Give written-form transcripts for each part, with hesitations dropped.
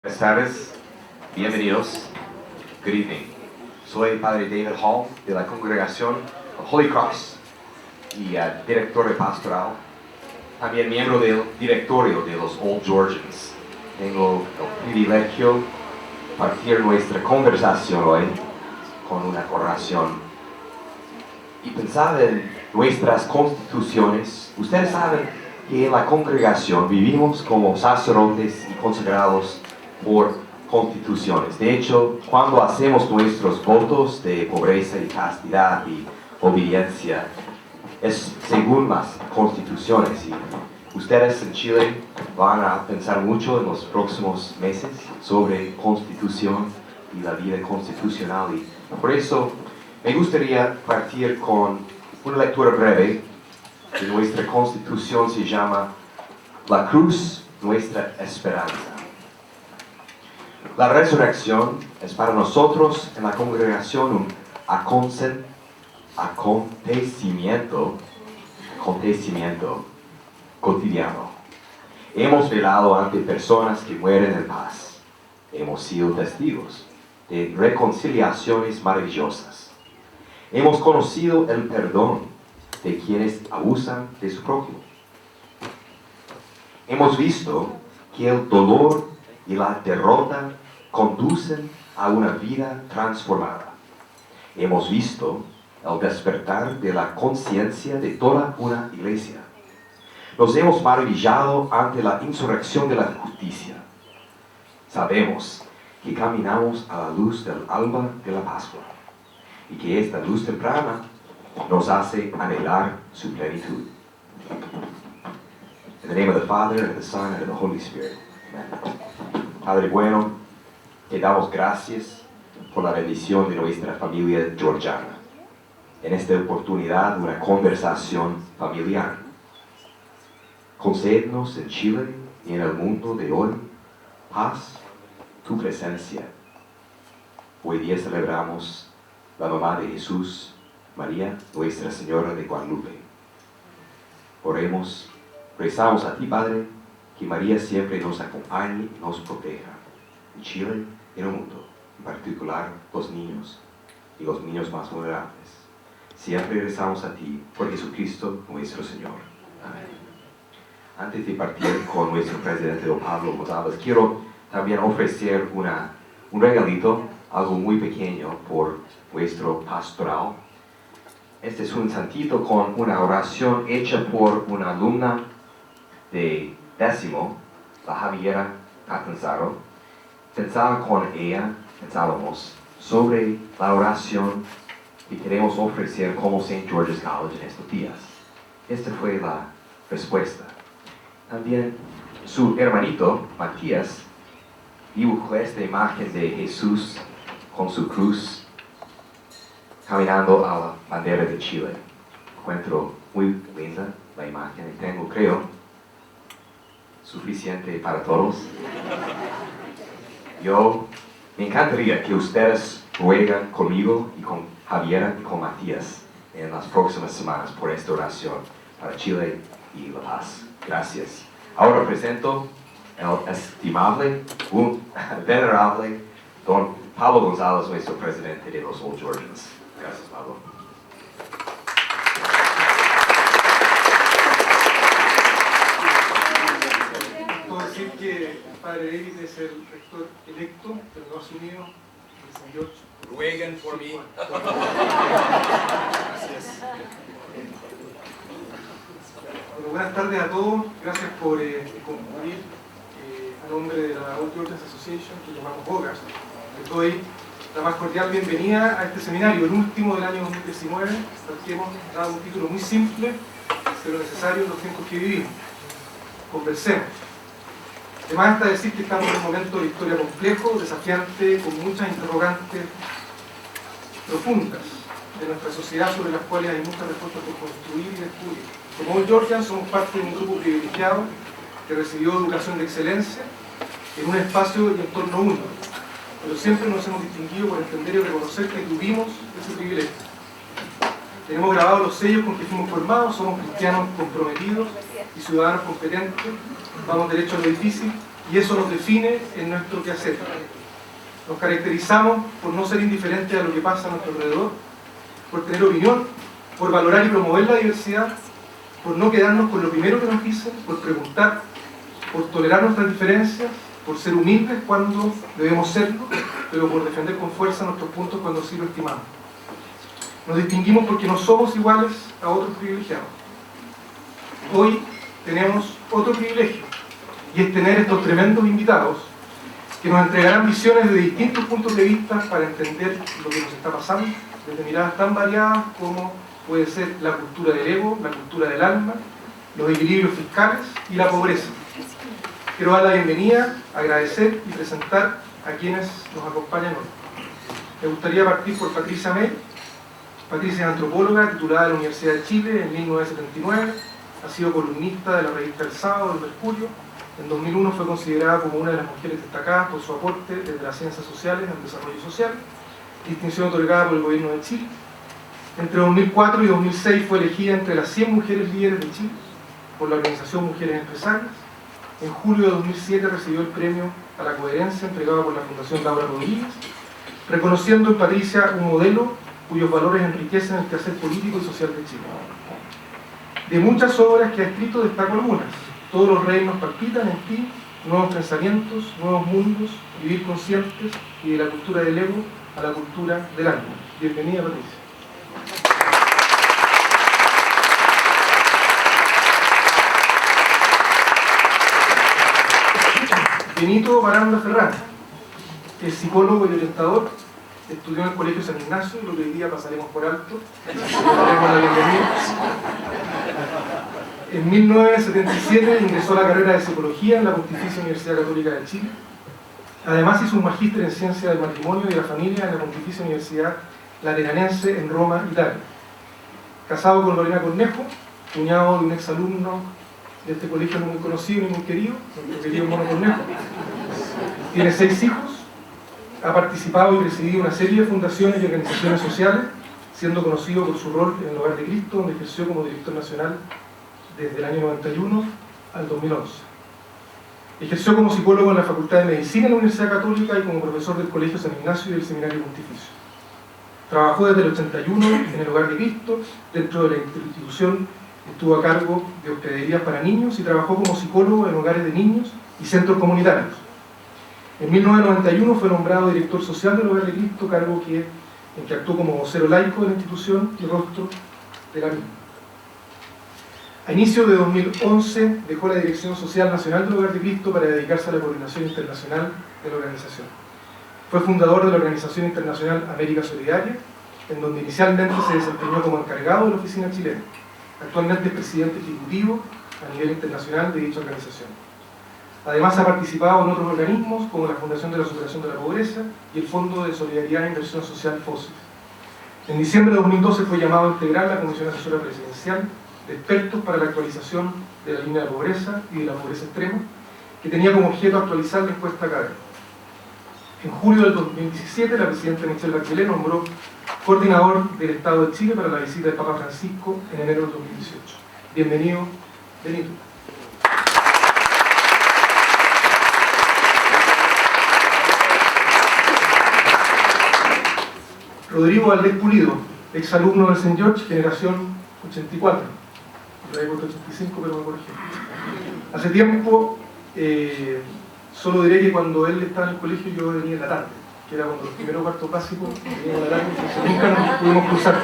Buenas tardes, bienvenidos. Good evening. Soy Padre David Hall de la congregación Holy Cross y director de pastoral, también miembro del directorio de los Old Georgians. Tengo el privilegio de partir nuestra conversación hoy con una oración y pensar en nuestras constituciones. Ustedes saben que en la congregación vivimos como sacerdotes y consagrados por constituciones. De hecho, cuando hacemos nuestros votos de pobreza y castidad y obediencia, es según las constituciones. Y ustedes en Chile van a pensar mucho en los próximos meses sobre constitución y la vida constitucional. Y por eso me gustaría partir con una lectura breve de nuestra constitución. Se llama La Cruz, Nuestra Esperanza. La resurrección es para nosotros en la congregación un acontecimiento cotidiano. Hemos velado ante personas que mueren en paz. Hemos sido testigos de reconciliaciones maravillosas. Hemos conocido el perdón de quienes abusan de su prójimo. Hemos visto que el dolor y la derrota conducen a una vida transformada. Hemos visto el despertar de la conciencia de toda una iglesia. Nos hemos maravillado ante la insurrección de la justicia. Sabemos que caminamos a la luz del alba de la Pascua y que esta luz temprana nos hace anhelar su plenitud. In the name of the Father, and of the Son, and of the Holy Spirit. Amen. Padre bueno, te damos gracias por la bendición de nuestra familia georgiana. En esta oportunidad, una conversación familiar. Concédenos en Chile y en el mundo de hoy paz, tu presencia. Hoy día celebramos la mamá de Jesús, María, Nuestra Señora de Guadalupe. Oremos, rezamos a ti, Padre, que María siempre nos acompañe y nos proteja, en Chile y en el mundo, en particular los niños y los niños más vulnerables. Siempre rezamos a ti por Jesucristo nuestro Señor. Amén. Antes de partir con nuestro presidente don Pablo González, quiero también ofrecer un regalito, algo muy pequeño por nuestro pastoral. Este es un santito con una oración hecha por una alumna de décimo, la Javiera Catanzaro. Pensábamos sobre la oración que queremos ofrecer como St. George's College en estos días. Esta fue la respuesta. También su hermanito, Matías, dibujó esta imagen de Jesús con su cruz caminando a la bandera de Chile. Encuentro muy linda la imagen y tengo, creo, suficiente para todos. Yo me encantaría que ustedes ruegan conmigo y con Javiera y con Matías en las próximas semanas por esta oración para Chile y la paz. Gracias. Ahora presento el estimable, un venerable don Pablo González, nuestro presidente de los Old Georgians. Gracias, Pablo. Puedo decir que el padre David es el rector electo de los Estados Unidos, de St. George. Rueguen por mí. Gracias. Bueno, buenas tardes a todos. Gracias por concurrir a nombre de la Old Georgians Association, que llamamos OGAS. Les doy la más cordial bienvenida a este seminario, el último del año 2019, al que hemos dado un título muy simple, pero necesario en los tiempos que vivimos. Conversemos. Además está decir que estamos en un momento de historia complejo, desafiante, con muchas interrogantes profundas de nuestra sociedad sobre las cuales hay muchas respuestas por construir y descubrir. Como Old Georgians somos parte de un grupo privilegiado que recibió educación de excelencia en un espacio y entorno único, pero siempre nos hemos distinguido por entender y reconocer que tuvimos ese privilegio. Tenemos grabados los sellos con que fuimos formados, somos cristianos comprometidos y ciudadanos competentes, vamos derecho a lo difícil y eso nos define en nuestro quehacer. Nos caracterizamos por no ser indiferentes a lo que pasa a nuestro alrededor, por tener opinión, por valorar y promover la diversidad, por no quedarnos con lo primero que nos dicen, por preguntar, por tolerar nuestras diferencias, por ser humildes cuando debemos serlo, pero por defender con fuerza nuestros puntos cuando sí lo estimamos. Nos distinguimos porque no somos iguales a otros privilegiados. Hoy tenemos otro privilegio, y es tener estos tremendos invitados que nos entregarán visiones de distintos puntos de vista para entender lo que nos está pasando, desde miradas tan variadas como puede ser la cultura del ego, la cultura del alma, los equilibrios fiscales y la pobreza. Quiero dar la bienvenida, agradecer y presentar a quienes nos acompañan hoy. Me gustaría partir por Patricia May. Patricia es antropóloga, titulada de la Universidad de Chile en 1979, ha sido columnista de la revista El Sábado, El Mercurio. En 2001 fue considerada como una de las mujeres destacadas por su aporte desde las ciencias sociales al desarrollo social, distinción otorgada por el gobierno de Chile. Entre 2004 y 2006 fue elegida entre las 100 mujeres líderes de Chile por la organización Mujeres Empresarias. En julio de 2007 recibió el premio a la coherencia entregado por la Fundación Laura Rodríguez, reconociendo en Patricia un modelo cuyos valores enriquecen el quehacer político y social de Chile. De muchas obras que ha escrito destaco algunas: Todos los reinos palpitan en ti, Nuevos pensamientos, nuevos mundos, Vivir conscientes, y de la cultura del ego a la cultura del alma. Bienvenida, Patricia. Benito Baranda Ferrán es psicólogo y orientador, estudió en el Colegio San Ignacio, lo que hoy día pasaremos por alto. Daremos la bienvenida. En 1977 ingresó a la carrera de Psicología en la Pontificia Universidad Católica de Chile. Además hizo un magíster en Ciencia del Matrimonio y de la Familia en la Pontificia Universidad Lateranense en Roma, Italia. Casado con Lorena Cornejo, cuñado de un exalumno de este colegio muy conocido y muy querido, nuestro querido Mono Cornejo. Tiene 6 hijos, ha participado y presidido una serie de fundaciones y organizaciones sociales, siendo conocido por su rol en el Hogar de Cristo, donde ejerció como director nacional desde el año 91 al 2011. Ejerció como psicólogo en la Facultad de Medicina en la Universidad Católica y como profesor del Colegio San Ignacio y del Seminario Pontificio. Trabajó desde el 81 en el Hogar de Cristo. Dentro de la institución estuvo a cargo de hospederías para niños y trabajó como psicólogo en hogares de niños y centros comunitarios. En 1991 fue nombrado director social del Hogar de Cristo, cargo en que actuó como vocero laico de la institución y rostro de la misma. A inicios de 2011 dejó la Dirección Social Nacional del Hogar de Cristo para dedicarse a la coordinación internacional de la organización. Fue fundador de la Organización Internacional América Solidaria, en donde inicialmente se desempeñó como encargado de la oficina chilena. Actualmente es presidente ejecutivo a nivel internacional de dicha organización. Además ha participado en otros organismos como la Fundación de la Superación de la Pobreza y el Fondo de Solidaridad e Inversión Social FOSIS. En diciembre de 2012 fue llamado a integrar la Comisión Asesora Presidencial de Expertos para la actualización de la línea de pobreza y de la pobreza extrema, que tenía como objeto actualizar la encuesta CADE. En julio del 2017, la presidenta Michelle Bachelet nombró coordinador del Estado de Chile para la visita del Papa Francisco en enero del 2018. Bienvenido, Benito. Rodrigo Valdés Pulido, exalumno del St. George, generación 84. Yo he puesto 85, pero me corregí. Hace tiempo, solo diré que cuando él estaba en el colegio yo venía en la tarde, que era cuando los primeros cuartos básicos venían en la tarde, entonces nunca nos pudimos cruzar.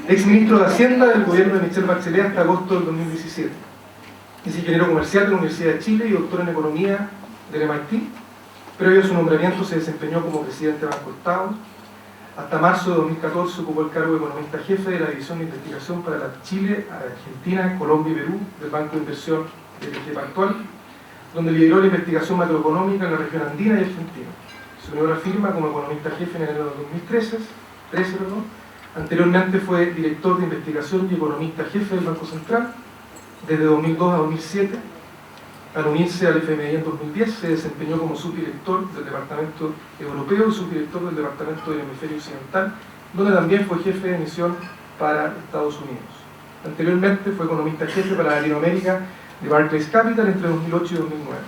Ex ministro de Hacienda del gobierno de Michelle Bachelet hasta agosto del 2017. Es ingeniero comercial de la Universidad de Chile y doctor en economía del MIT. Previo a su nombramiento se desempeñó como presidente de Banco Estado. Hasta marzo de 2014 ocupó el cargo de economista jefe de la División de Investigación para la Chile, Argentina, Colombia y Perú del Banco de Inversión de BTG Pactual, donde lideró la investigación macroeconómica en la región andina y argentina. Se unió a la firma como economista jefe en enero de 2013. Anteriormente fue director de investigación y economista jefe del Banco Central desde 2002 a 2007. Al unirse al FMI en 2010, se desempeñó como subdirector del Departamento Europeo y subdirector del Departamento del Hemisferio Occidental, donde también fue jefe de misión para Estados Unidos. Anteriormente fue economista jefe para Latinoamérica de Barclays Capital entre 2008 y 2009.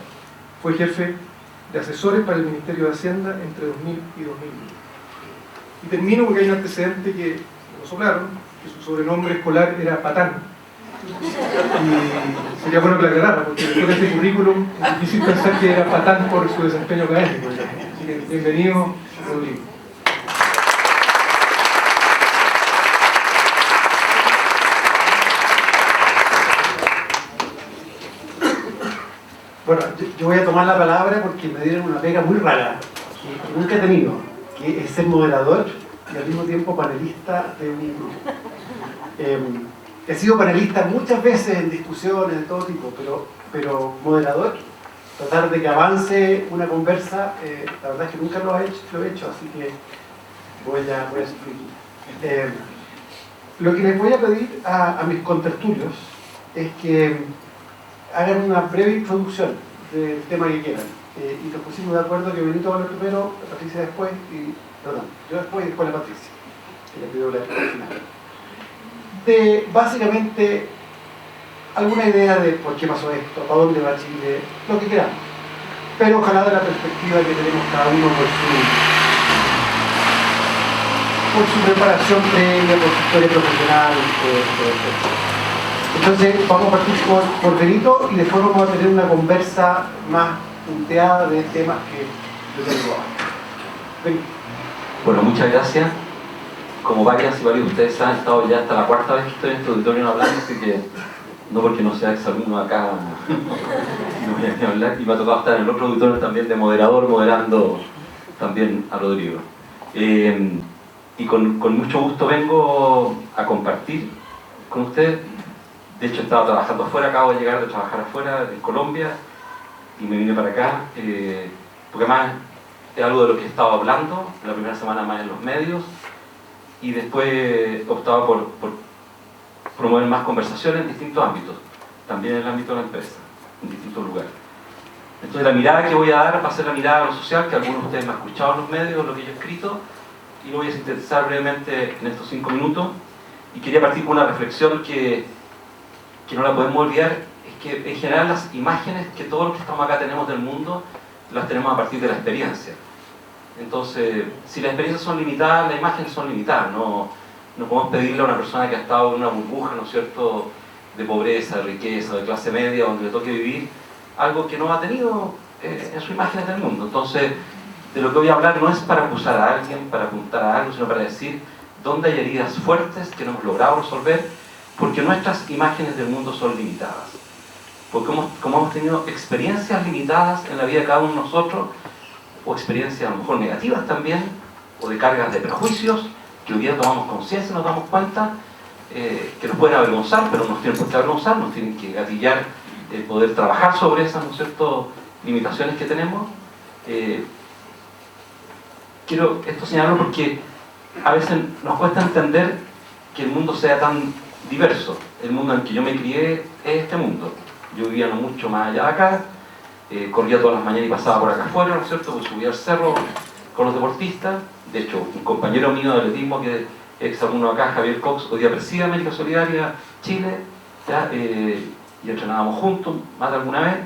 Fue jefe de asesores para el Ministerio de Hacienda entre 2000 y 2010. Y termino porque hay un antecedente que lo soplaron, que su sobrenombre escolar era Patán. Y sería bueno que lo aclarara, porque después de este currículum es difícil pensar que era Patán por su desempeño académico. Así que bienvenido, Rodrigo. Bueno, yo voy a tomar la palabra porque me dieron una pega muy rara, que nunca he tenido, que es ser moderador y al mismo tiempo panelista de un grupo. He sido panelista muchas veces en discusiones de todo tipo, pero moderador, tratar de que avance una conversa, la verdad es que nunca lo he hecho, así que voy a sufrir. Lo que les voy a pedir a mis contertulios es que hagan una breve introducción del tema que quieran. Y nos pusimos de acuerdo que Benito va primero, Patricia después, yo después y después la Patricia, que le pido la final. De básicamente alguna idea de por qué pasó esto, para dónde va Chile, lo que queramos. Pero ojalá de la perspectiva que tenemos cada uno por su preparación previa, por su historia profesional, Entonces vamos a partir por Benito y después vamos a tener una conversa más punteada de temas que yo tengo ahora. Benito. Bueno, muchas gracias. Como varias y varios de ustedes han estado ya hasta la cuarta vez que estoy en este auditorio hablando, así que no porque no sea exalumno acá no voy a ni hablar, y me ha tocado estar en el otro auditorio también de moderador, moderando también a Rodrigo. Y con mucho gusto vengo a compartir con ustedes. De hecho, he estado trabajando afuera, acabo de llegar de trabajar afuera, en Colombia, y me vine para acá, porque además es algo de lo que he estado hablando, la primera semana más en los medios, y después he optado por promover más conversaciones en distintos ámbitos, también en el ámbito de la empresa, en distintos lugares. Entonces la mirada que voy a dar va a ser la mirada a lo social, que algunos de ustedes me han escuchado en los medios, lo que yo he escrito, y lo voy a sintetizar brevemente en estos 5 minutos, y quería partir con una reflexión que no la podemos olvidar, es que en general las imágenes que todos los que estamos acá tenemos del mundo, las tenemos a partir de la experiencia. Entonces, si las experiencias son limitadas, las imágenes son limitadas. No podemos pedirle a una persona que ha estado en una burbuja, ¿no es cierto?, de pobreza, de riqueza, de clase media, donde le toque vivir algo que no ha tenido en sus imágenes del mundo. Entonces, de lo que voy a hablar no es para acusar a alguien, para apuntar a algo, sino para decir dónde hay heridas fuertes que no hemos logrado resolver, porque nuestras imágenes del mundo son limitadas. Porque como hemos tenido experiencias limitadas en la vida de cada uno de nosotros, o experiencias a lo mejor negativas también, o de cargas de prejuicios, que hoy día tomamos conciencia y nos damos cuenta que nos pueden avergonzar, pero nos tienen por qué avergonzar, nos tienen que gatillar el poder trabajar sobre esas, ¿no es cierto?, limitaciones que tenemos. Quiero esto señalarlo porque a veces nos cuesta entender que el mundo sea tan diverso. El mundo en que yo me crié es este mundo. Yo vivía no mucho más allá de acá, corría todas las mañanas y pasaba por acá afuera, ¿no es cierto?, pues subía al cerro con los deportistas. De hecho, un compañero mío de atletismo, que es exalumno acá, Javier Cox, hoy día preside América Solidaria Chile, ¿ya? Y entrenábamos juntos más de alguna vez.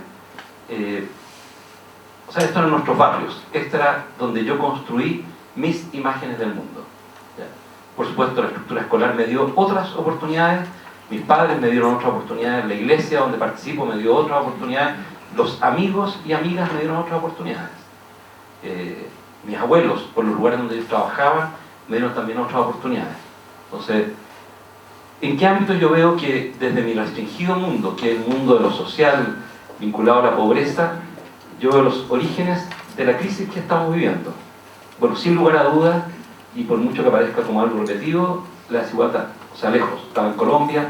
O sea, esto eran nuestros barrios, esto era donde yo construí mis imágenes del mundo, ¿ya? Por supuesto, la estructura escolar me dio otras oportunidades, mis padres me dieron otras oportunidades, la iglesia donde participo me dio otras oportunidades, los amigos y amigas me dieron otras oportunidades. Mis abuelos, por los lugares donde ellos trabajaban, me dieron también otras oportunidades. Entonces, ¿en qué ámbito yo veo que desde mi restringido mundo, que es el mundo de lo social, vinculado a la pobreza, yo veo los orígenes de la crisis que estamos viviendo? Bueno, sin lugar a dudas, y por mucho que parezca como algo repetido, la desigualdad. O sea, lejos. Estaba en Colombia,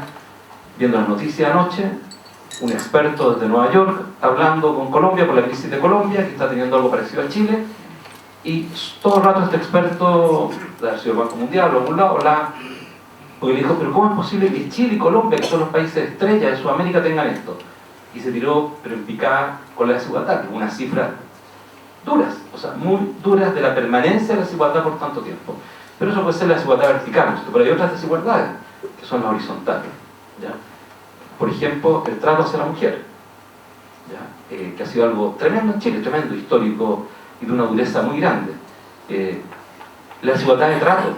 viendo las noticias anoche, un experto desde Nueva York, hablando con Colombia por la crisis de Colombia, que está teniendo algo parecido a Chile, y todo el rato este experto, de haber sido el Banco Mundial o algún lado, porque le dijo, pero ¿cómo es posible que Chile y Colombia, que son los países estrella de Sudamérica, tengan esto? Y se tiró, pero en picada con la desigualdad, unas cifras duras, o sea, muy duras de la permanencia de la desigualdad por tanto tiempo. Pero eso puede ser la desigualdad vertical, ¿no? Pero hay otras desigualdades, que son las horizontales, ¿ya? por ejemplo, el trato hacia la mujer, que ha sido algo tremendo en Chile, tremendo, histórico y de una dureza muy grande. La desigualdad de trato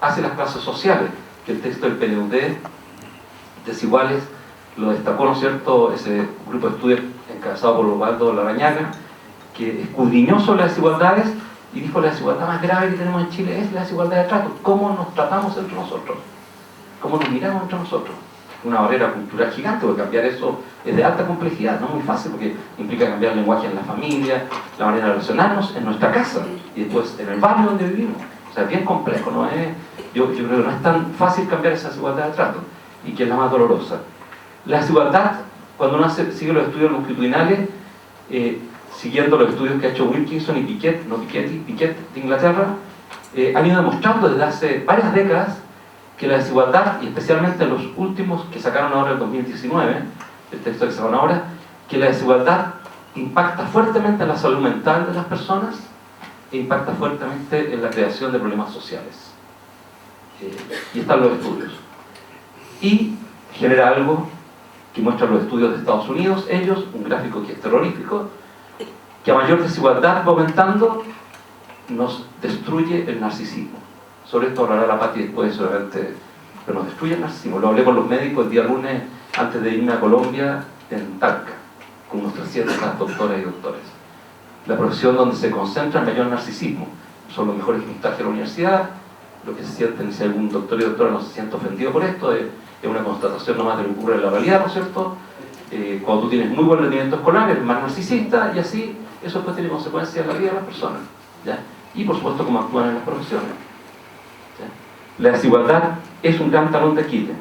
hacia las clases sociales, que el texto del PNUD, Desiguales, lo destacó, ¿no es cierto?, ese grupo de estudios encabezado por Osvaldo Larrañaga, que escudriñó sobre las desigualdades y dijo: la desigualdad más grave que tenemos en Chile es la desigualdad de trato. ¿Cómo nos tratamos entre nosotros? ¿Cómo nos miramos entre nosotros? Una barrera cultural gigante, porque cambiar eso es de alta complejidad, no muy fácil, porque implica cambiar el lenguaje en la familia, la manera de relacionarnos en nuestra casa y después en el barrio donde vivimos. O sea, es bien complejo, ¿no? Yo creo que no es tan fácil cambiar esa desigualdad de trato, y que es la más dolorosa. La desigualdad, cuando uno sigue los estudios longitudinales, siguiendo los estudios que ha hecho Wilkinson y Piquet de Inglaterra, han ido demostrando desde hace varias décadas que la desigualdad, y especialmente en los últimos que sacaron ahora en 2019, el texto que sacaron ahora, que la desigualdad impacta fuertemente en la salud mental de las personas e impacta fuertemente en la creación de problemas sociales. Y están los estudios. Y genera algo que muestran los estudios de Estados Unidos, ellos, un gráfico que es terrorífico, que a mayor desigualdad va aumentando, nos destruye el narcisismo. Sobre esto hablará la Pati después, seguramente, pero nos destruye el narcisismo. Lo hablé con los médicos el día lunes, antes de irme a Colombia, en Talca, con unos 300 doctoras y doctores. La profesión donde se concentra el mayor narcisismo. Son los mejores puntajes de la universidad, lo que se sienten, si algún doctor y doctora no se siente ofendido por esto, es una constatación nomás de lo que ocurre en la realidad, ¿no es cierto? Cuando tú tienes muy buen rendimiento escolar, eres más narcisista, y así eso después tiene consecuencias en la vida de las personas, ¿ya? Y por supuesto cómo actúan en las profesiones, ¿ya? La desigualdad es un gran talón de Aquiles.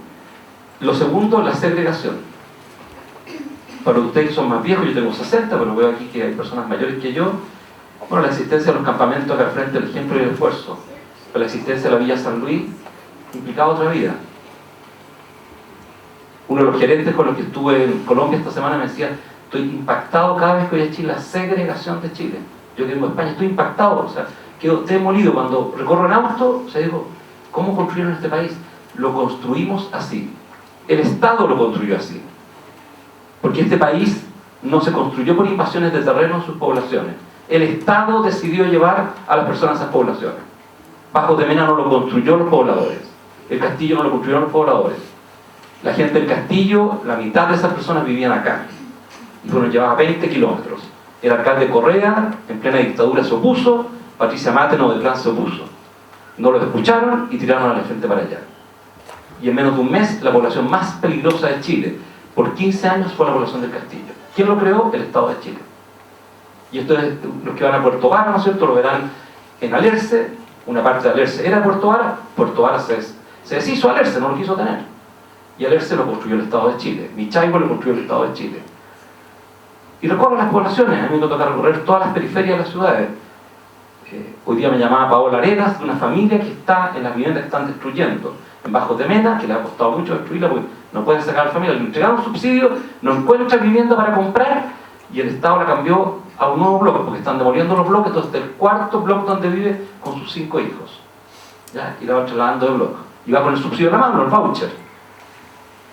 Lo segundo, la segregación. Para ustedes que son más viejos, yo tengo 60, pero veo aquí que hay personas mayores que yo. Bueno, la existencia de los campamentos acá al frente, el ejemplo y el esfuerzo. Pero la existencia de la Villa San Luis implicaba otra vida. Uno de los gerentes con los que estuve en Colombia esta semana me decía: estoy impactado cada vez que voy a Chile, la segregación de Chile. Yo que vengo de España, estoy impactado, o sea, quedo demolido. Cuando recorro en auto, o sea, digo, ¿cómo construyeron este país? Lo construimos así. El Estado lo construyó así. Porque este país no se construyó por invasiones de terreno en sus poblaciones. El Estado decidió llevar a las personas a esas poblaciones. Bajo de Mena no lo construyó los pobladores. El Castillo no lo construyeron los pobladores. La gente del Castillo, la mitad de esas personas vivían acá. Y fueron llevadas a 20 kilómetros. El alcalde Correa, en plena dictadura, se opuso. Patricia Máteno de Plan se opuso. No los escucharon y tiraron a la gente para allá. Y en menos de un mes, la población más peligrosa de Chile, por 15 años, fue la población del Castillo. ¿Quién lo creó? El Estado de Chile. Y esto es, los que van a Puerto Vara, ¿no es cierto?, lo verán en Alerce. Una parte de Alerce era Puerto Vara. Puerto Vara se deshizo Alerce, no lo quiso tener. Y Alerce lo construyó el Estado de Chile. Michaibo lo construyó el Estado de Chile. Y recorro las poblaciones. A mí me toca recorrer todas las periferias de las ciudades. Hoy día me llamaba Paola Arenas, de una familia que está en las viviendas que están destruyendo. En Bajo de Mena, que le ha costado mucho destruirla porque no pueden sacar a la familia. Le entregaron subsidio, no encuentra vivienda para comprar y el Estado la cambió a un nuevo bloque, porque están demoliendo los bloques. Entonces, el cuarto bloque donde vive con sus 5 hijos, ¿ya? Y la van trasladando de bloque. Y va con el subsidio en la mano, el voucher.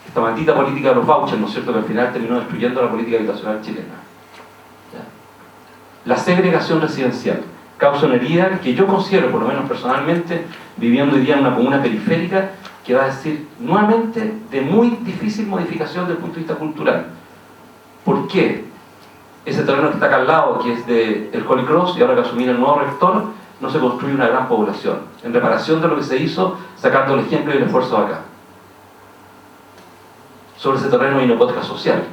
Esta maldita política de los vouchers, ¿no es cierto?, que al final terminó destruyendo la política habitacional chilena, ¿ya? La segregación residencial causa una herida que yo considero, por lo menos personalmente, viviendo hoy día en una comuna periférica, que va a decir nuevamente de muy difícil modificación desde el punto de vista cultural. ¿Por qué? Ese terreno que está acá al lado, que es del Holy Cross, y ahora que asumir el nuevo rector, no se construye una gran población, en reparación de lo que se hizo, sacando el ejemplo y el esfuerzo de acá. Sobre ese terreno hay una hipoteca social,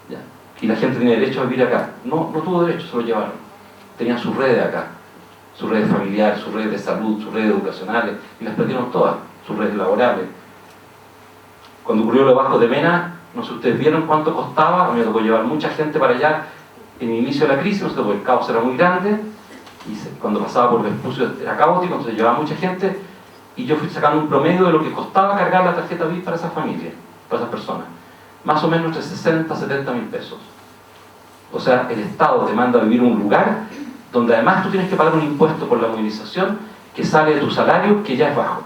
¿ya? Y la gente tiene derecho a vivir acá. No tuvo derecho, se lo llevaron. Tenían sus redes acá, sus redes familiares, sus redes de salud, sus redes educacionales, y las perdieron todas, sus redes laborales. Cuando ocurrió lo Bajo de Mena, no sé si ustedes vieron cuánto costaba. A mí me tocó llevar mucha gente para allá en el inicio de la crisis, no sé, porque el caos era muy grande, y cuando pasaba por Vespucio era caótico, entonces llevaba mucha gente, y yo fui sacando un promedio de lo que costaba cargar la tarjeta VIP para esas familias, para esas personas. Más o menos entre 60 a 70 mil pesos. O sea, el Estado te manda a vivir en un lugar donde además tú tienes que pagar un impuesto por la movilización que sale de tu salario, que ya es bajo.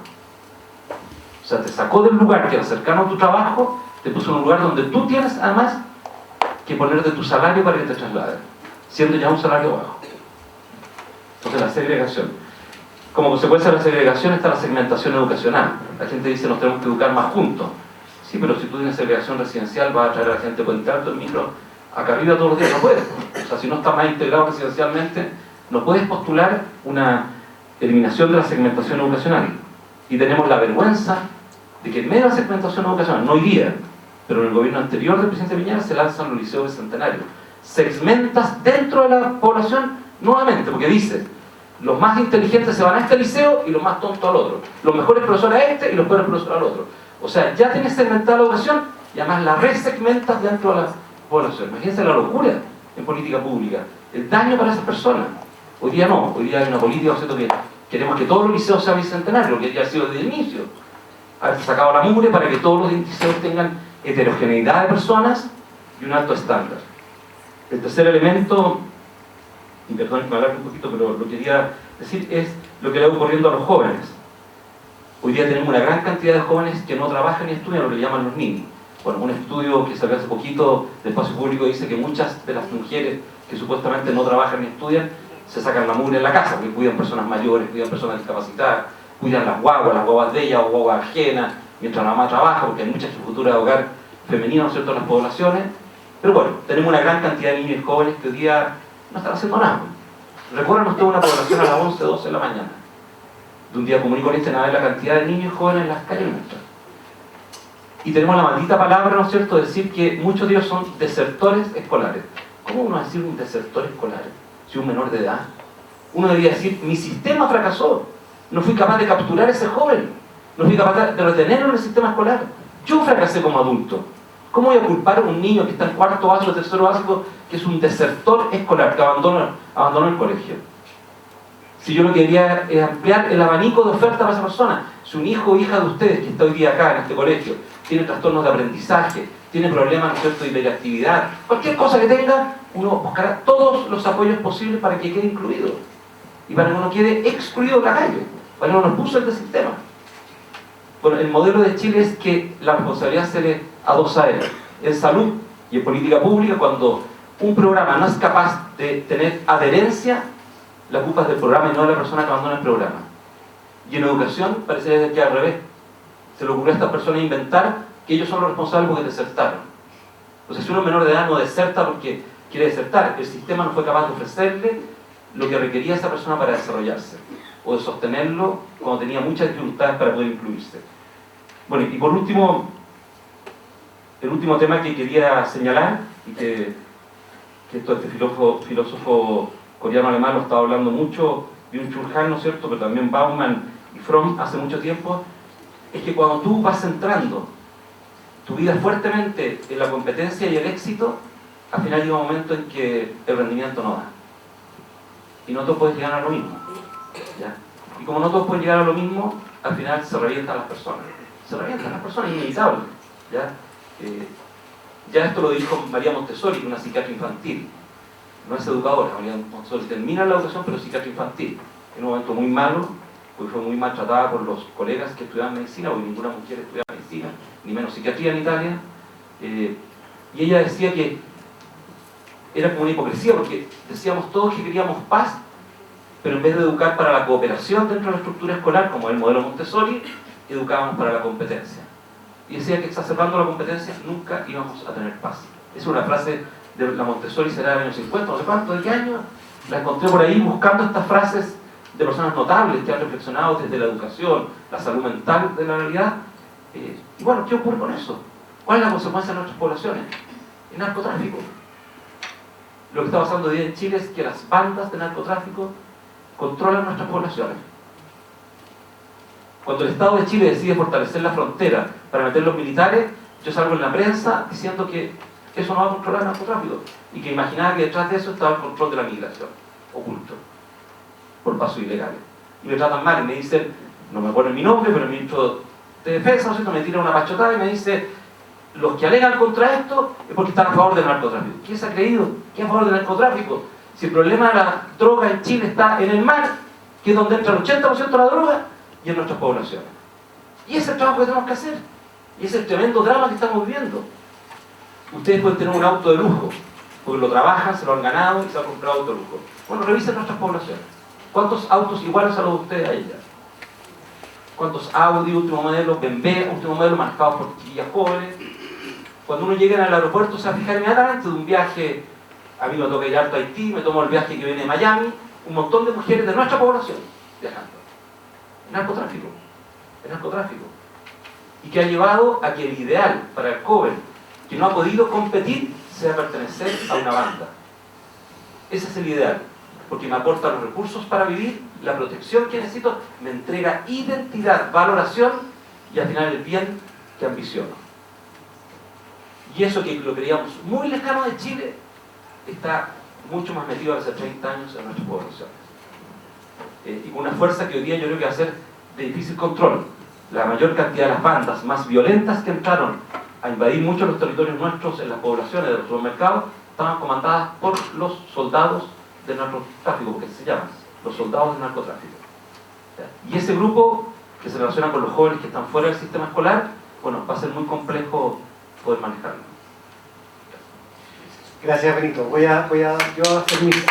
O sea, te sacó del lugar que era cercano a tu trabajo Te puso en un lugar donde tú tienes además que poner de tu salario para que te trasladen, siendo ya un salario bajo. Entonces la segregación. Como consecuencia de la segregación está la segmentación educacional. La gente dice nos tenemos que educar más juntos. Sí, pero si tú tienes segregación residencial vas a traer a la gente por el Puente Alto, el micro, acá arriba todos los días, no puedes. O sea, si no estás más integrado residencialmente, no puedes postular una eliminación de la segmentación educacional. Y tenemos la vergüenza de que en medio de la segmentación educacional, no hoy día, pero en el gobierno anterior del presidente Piñera se lanzan los liceos bicentenarios. Segmentas dentro de la población nuevamente, porque dice, los más inteligentes se van a este liceo y los más tontos al otro. Los mejores profesores a este y los peores profesores al otro. O sea, ya tienes segmentada la educación y además la resegmentas dentro de la población. Imagínense la locura en política pública, el daño para esas personas. Hoy día no, hoy día hay una política, ¿cierto?, que queremos que todos los liceos sean bicentenarios, lo que ya ha sido desde el inicio. Haber sacado la mugre para que todos los liceos tengan heterogeneidad de personas y un alto estándar. El tercer elemento, y perdón que me alargue un poquito, pero lo quería decir, es lo que le va ocurriendo a los jóvenes. Hoy día tenemos una gran cantidad de jóvenes que no trabajan ni estudian, lo que llaman los ninis. Bueno, un estudio que salió hace poquito de Espacio Público dice que muchas de las mujeres que supuestamente no trabajan ni estudian se sacan la mugre en la casa, porque cuidan personas mayores, cuidan personas discapacitadas, cuidan las guaguas de ellas o guaguas ajenas, mientras la mamá trabaja, porque hay mucha jefatura de hogar femenina, ¿no es cierto?, en las poblaciones. Pero bueno, tenemos una gran cantidad de niños jóvenes que hoy día no están haciendo nada. Recuerden ustedes una población a las 11, 12 de la mañana. De un día común y corriente a ver la cantidad de niños jóvenes en las calles nuestras. Y tenemos la maldita palabra, ¿no es cierto?, decir que muchos de ellos son desertores escolares. ¿Cómo uno va a decir un desertor escolar si un menor de edad? Uno debería decir, mi sistema fracasó. No fui capaz de capturar a ese joven. No fui capaz de retenerlo en el sistema escolar. Yo fracasé como adulto. ¿Cómo voy a culpar a un niño que está en cuarto básico, tercero básico, que es un desertor escolar, que abandonó el colegio? Si yo lo que quería es ampliar el abanico de oferta para esa persona. Si un hijo o hija de ustedes que está hoy día acá en este colegio tiene trastornos de aprendizaje, tiene problemas, ¿no es cierto?, de hiperactividad, cualquier cosa que tenga, uno buscará todos los apoyos posibles para que quede incluido y para que uno quede excluido de la calle, para que uno nos puso el sistema. Bueno, el modelo de Chile es que la responsabilidad se le adosa a él. En salud y en política pública, cuando un programa no es capaz de tener adherencia, la culpa es del programa y no de la persona que abandona el programa. Y en educación parece que al revés. Se le ocurrió a estas personas inventar que ellos son los responsables porque desertaron. Entonces, si uno menor de edad no deserta porque quiere desertar, el sistema no fue capaz de ofrecerle lo que requería esa persona para desarrollarse, o de sostenerlo cuando tenía muchas dificultades para poder incluirse. Bueno, y por último, el último tema que quería señalar, y que este filósofo coreano-alemán lo estaba hablando mucho, Byung-Chul Han, ¿no es cierto?, pero también Bauman y Fromm hace mucho tiempo, es que cuando tú vas centrando tu vida fuertemente en la competencia y el éxito, al final llega un momento en que el rendimiento no da. Y no todos pueden llegar a lo mismo, ¿ya? Y como no todos pueden llegar a lo mismo, al final se revientan las personas. Se revientan las personas, inevitable, ¿ya? Ya esto lo dijo María Montessori, una psiquiatra infantil. No es educadora, María Montessori termina la educación, pero es psiquiatra infantil. En un momento muy malo, porque fue muy maltratada por los colegas que estudiaban medicina, porque ninguna mujer estudiaba medicina, ni menos psiquiatría en Italia. Y ella decía que era como una hipocresía, porque decíamos todos que queríamos paz, pero en vez de educar para la cooperación dentro de la estructura escolar, como el modelo Montessori, educábamos para la competencia. Y decía que exacerbando la competencia nunca íbamos a tener paz. Es una frase de la Montessori, será del año 50, no sé cuánto, ¿de qué año? La encontré por ahí buscando estas frases de personas notables que han reflexionado desde la educación, la salud mental de la realidad. Y bueno, ¿qué ocurre con eso? ¿Cuál es la consecuencia de nuestras poblaciones? El narcotráfico. Lo que está pasando hoy día en Chile es que las bandas de narcotráfico controlan nuestras poblaciones. Cuando el Estado de Chile decide fortalecer la frontera para meter los militares, yo salgo en la prensa diciendo que eso no va a controlar el narcotráfico y que imaginaba que detrás de eso estaba el control de la migración, oculto, por pasos ilegales. Y me tratan mal y me dicen, no me ponen mi nombre, pero el ministro de Defensa, ¿no es cierto?, me tira una pachotada y me dice, los que alegan contra esto es porque están a favor del narcotráfico. ¿Quién se ha creído que es a favor del narcotráfico? Si el problema de la droga en Chile está en el mar, que es donde entra el 80% de la droga, y en nuestras poblaciones. Y ese es el trabajo que tenemos que hacer. Y ese es el tremendo drama que estamos viviendo. Ustedes pueden tener un auto de lujo, porque lo trabajan, se lo han ganado y se han comprado auto de lujo. Bueno, revisen nuestras poblaciones. ¿Cuántos autos iguales a los de ustedes hay ya? ¿Cuántos Audi, último modelo, BMW, último modelo, manejados por chiquillas jóvenes? Cuando uno llega al aeropuerto se va a fijar inmediatamente de un viaje, a mí me toca ir harto a Haití, me tomo el viaje que viene de Miami, un montón de mujeres de nuestra población viajando. El narcotráfico. El narcotráfico. Y que ha llevado a que el ideal para el joven que no ha podido competir sea pertenecer a una banda. Ese es el ideal, porque me aporta los recursos para vivir, la protección que necesito, me entrega identidad, valoración y al final el bien que ambiciono. Y eso que lo creíamos muy lejano de Chile está mucho más metido hace 30 años en nuestras poblaciones. Y con una fuerza que hoy día yo creo que va a ser de difícil control. La mayor cantidad de las bandas más violentas que entraron a invadir muchos los territorios nuestros en las poblaciones de los supermercados estaban comandadas por los soldados del narcotráfico, porque se llaman los soldados del narcotráfico. Y ese grupo que se relaciona con los jóvenes que están fuera del sistema escolar, bueno, va a ser muy complejo poder manejarlo. Gracias, Benito. Voy a hacer mis...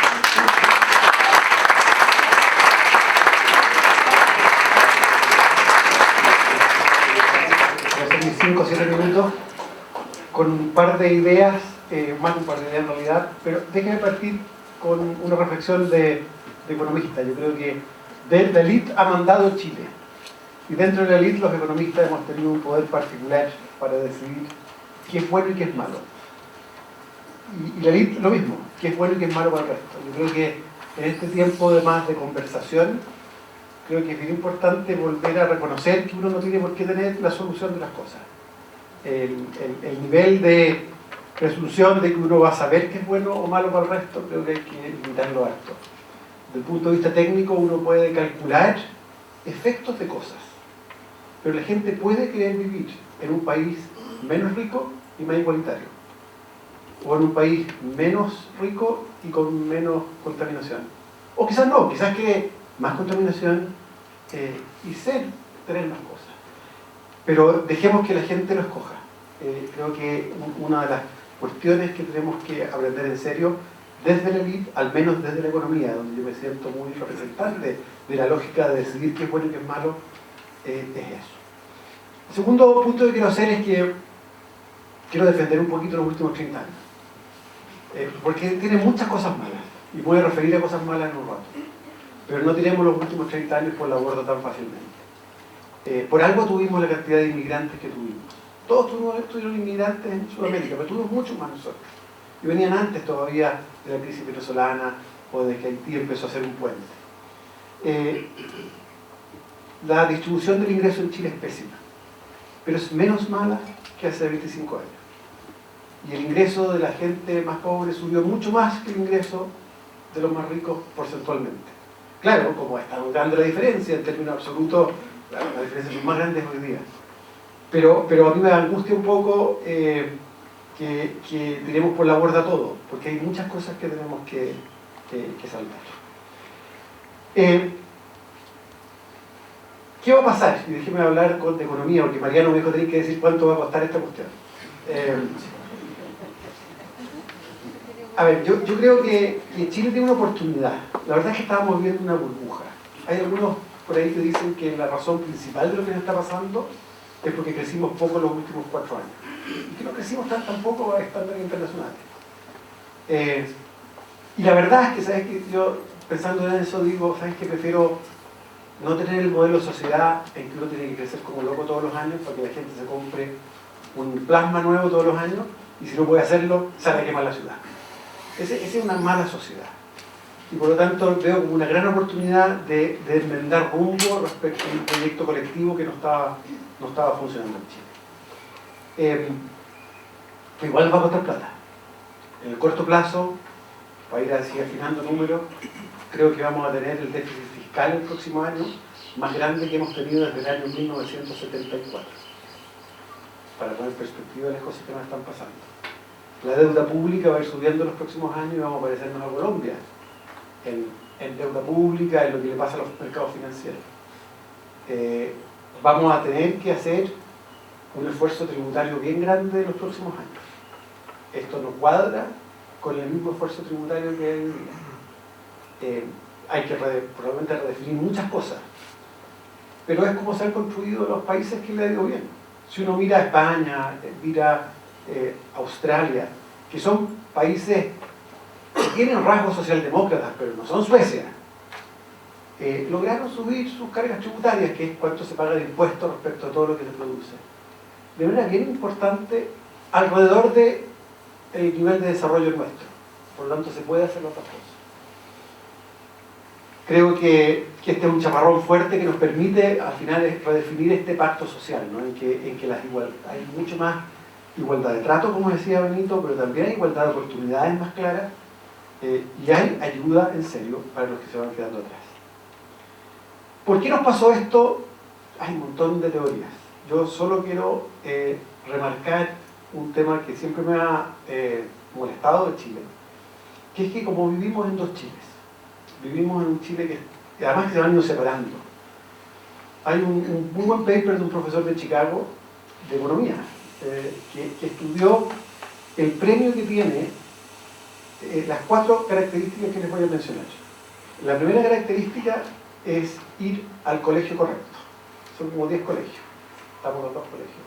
Voy a hacer mis 5 o 7 minutos con un par de ideas, más de un par de ideas en realidad, pero déjenme partir con una reflexión de economista. Yo creo que la élite ha mandado Chile, y dentro de la élite los economistas hemos tenido un poder particular para decidir qué es bueno y qué es malo. Y la élite lo mismo, qué es bueno y qué es malo para el resto. Yo creo que en este tiempo de conversación, creo que es bien importante volver a reconocer que uno no tiene por qué tener la solución de las cosas. El nivel de resolución de que uno va a saber qué es bueno o malo para el resto, creo que hay que limitarlo harto. Desde el punto de vista técnico uno puede calcular efectos de cosas, pero la gente puede querer vivir en un país menos rico y más igualitario, o en un país menos rico y con menos contaminación, o quizás no, quizás que más contaminación y tener más cosas, pero dejemos que la gente lo escoja. Creo que una de las cuestiones que tenemos que aprender en serio desde la élite, al menos desde la economía, donde yo me siento muy representante de la lógica de decidir qué es bueno y qué es malo, es eso. El segundo punto que quiero hacer es que quiero defender un poquito los últimos 30 años, porque tiene muchas cosas malas, y voy a referir a cosas malas en un rato, pero no tiremos los últimos 30 años por la borda tan fácilmente. Por algo tuvimos la cantidad de inmigrantes que tuvimos. Todos tuvieron inmigrantes en Sudamérica, pero tuvimos muchos más nosotros. Y venían antes todavía de la crisis venezolana o de que Haití empezó a hacer un puente. La distribución del ingreso en Chile es pésima, pero es menos mala que hace 25 años. Y el ingreso de la gente más pobre subió mucho más que el ingreso de los más ricos porcentualmente. Claro, como está muy grande la diferencia en términos absolutos, las diferencias son más grandes hoy día. Pero a mí me angustia un poco que tiremos por la borda todo, porque hay muchas cosas que tenemos que salvar. ¿Qué va a pasar? Y déjeme hablar de economía, porque Mariano me dijo que tenía que decir cuánto va a costar esta cuestión. A ver, yo creo que Chile tiene una oportunidad. La verdad es que estábamos viviendo una burbuja. Hay algunos por ahí que dicen que la razón principal de lo que nos está pasando es porque crecimos poco los últimos 4 años. Y que no crecimos tampoco a estándares internacionales. Y la verdad es que, ¿sabes qué? Yo, pensando en eso, digo, ¿sabes qué? Prefiero no tener el modelo de sociedad en que uno tiene que crecer como loco todos los años para que la gente se compre un plasma nuevo todos los años, y si no puede hacerlo, sale a quemar la ciudad. Esa es una mala sociedad. Y por lo tanto veo como una gran oportunidad de enmendar rumbo respecto a un proyecto colectivo que no estaba funcionando en Chile. Igual va a costar plata. En el corto plazo, para ir así afinando números, creo que vamos a tener el déficit fiscal el próximo año más grande que hemos tenido desde el año 1974. Para poner en perspectiva las cosas que nos están pasando. La deuda pública va a ir subiendo en los próximos años y vamos a parecernos a Colombia en deuda pública, en lo que le pasa a los mercados financieros. Vamos a tener que hacer un esfuerzo tributario bien grande en los próximos años. Esto no cuadra con el mismo esfuerzo tributario que hay hoy día. Hay que probablemente redefinir muchas cosas, pero es como se han construido los países que le ha ido bien. Si uno mira España, mira Australia, que son países que tienen rasgos socialdemócratas, pero no son Suecia, lograron subir sus cargas tributarias, que es cuánto se paga de impuestos respecto a todo lo que se produce, de manera bien importante alrededor del nivel de desarrollo nuestro. Por lo tanto, se puede hacer otras cosas. Creo que este es un chaparrón fuerte que nos permite al final redefinir este pacto social, ¿no? en que hay mucho más igualdad de trato, como decía Benito, pero también hay igualdad de oportunidades más claras, y hay ayuda en serio para los que se van quedando atrás. ¿Por qué nos pasó esto? Hay un montón de teorías. Yo solo quiero remarcar un tema que siempre me ha molestado de Chile, que es que como vivimos en dos Chiles, vivimos en un Chile que además se van ido separando. Hay un muy buen paper de un profesor de Chicago de economía que estudió el premio que tiene las 4 características que les voy a mencionar. La primera característica es ir al colegio correcto. Son como 10 colegios. Estamos los 2 colegios.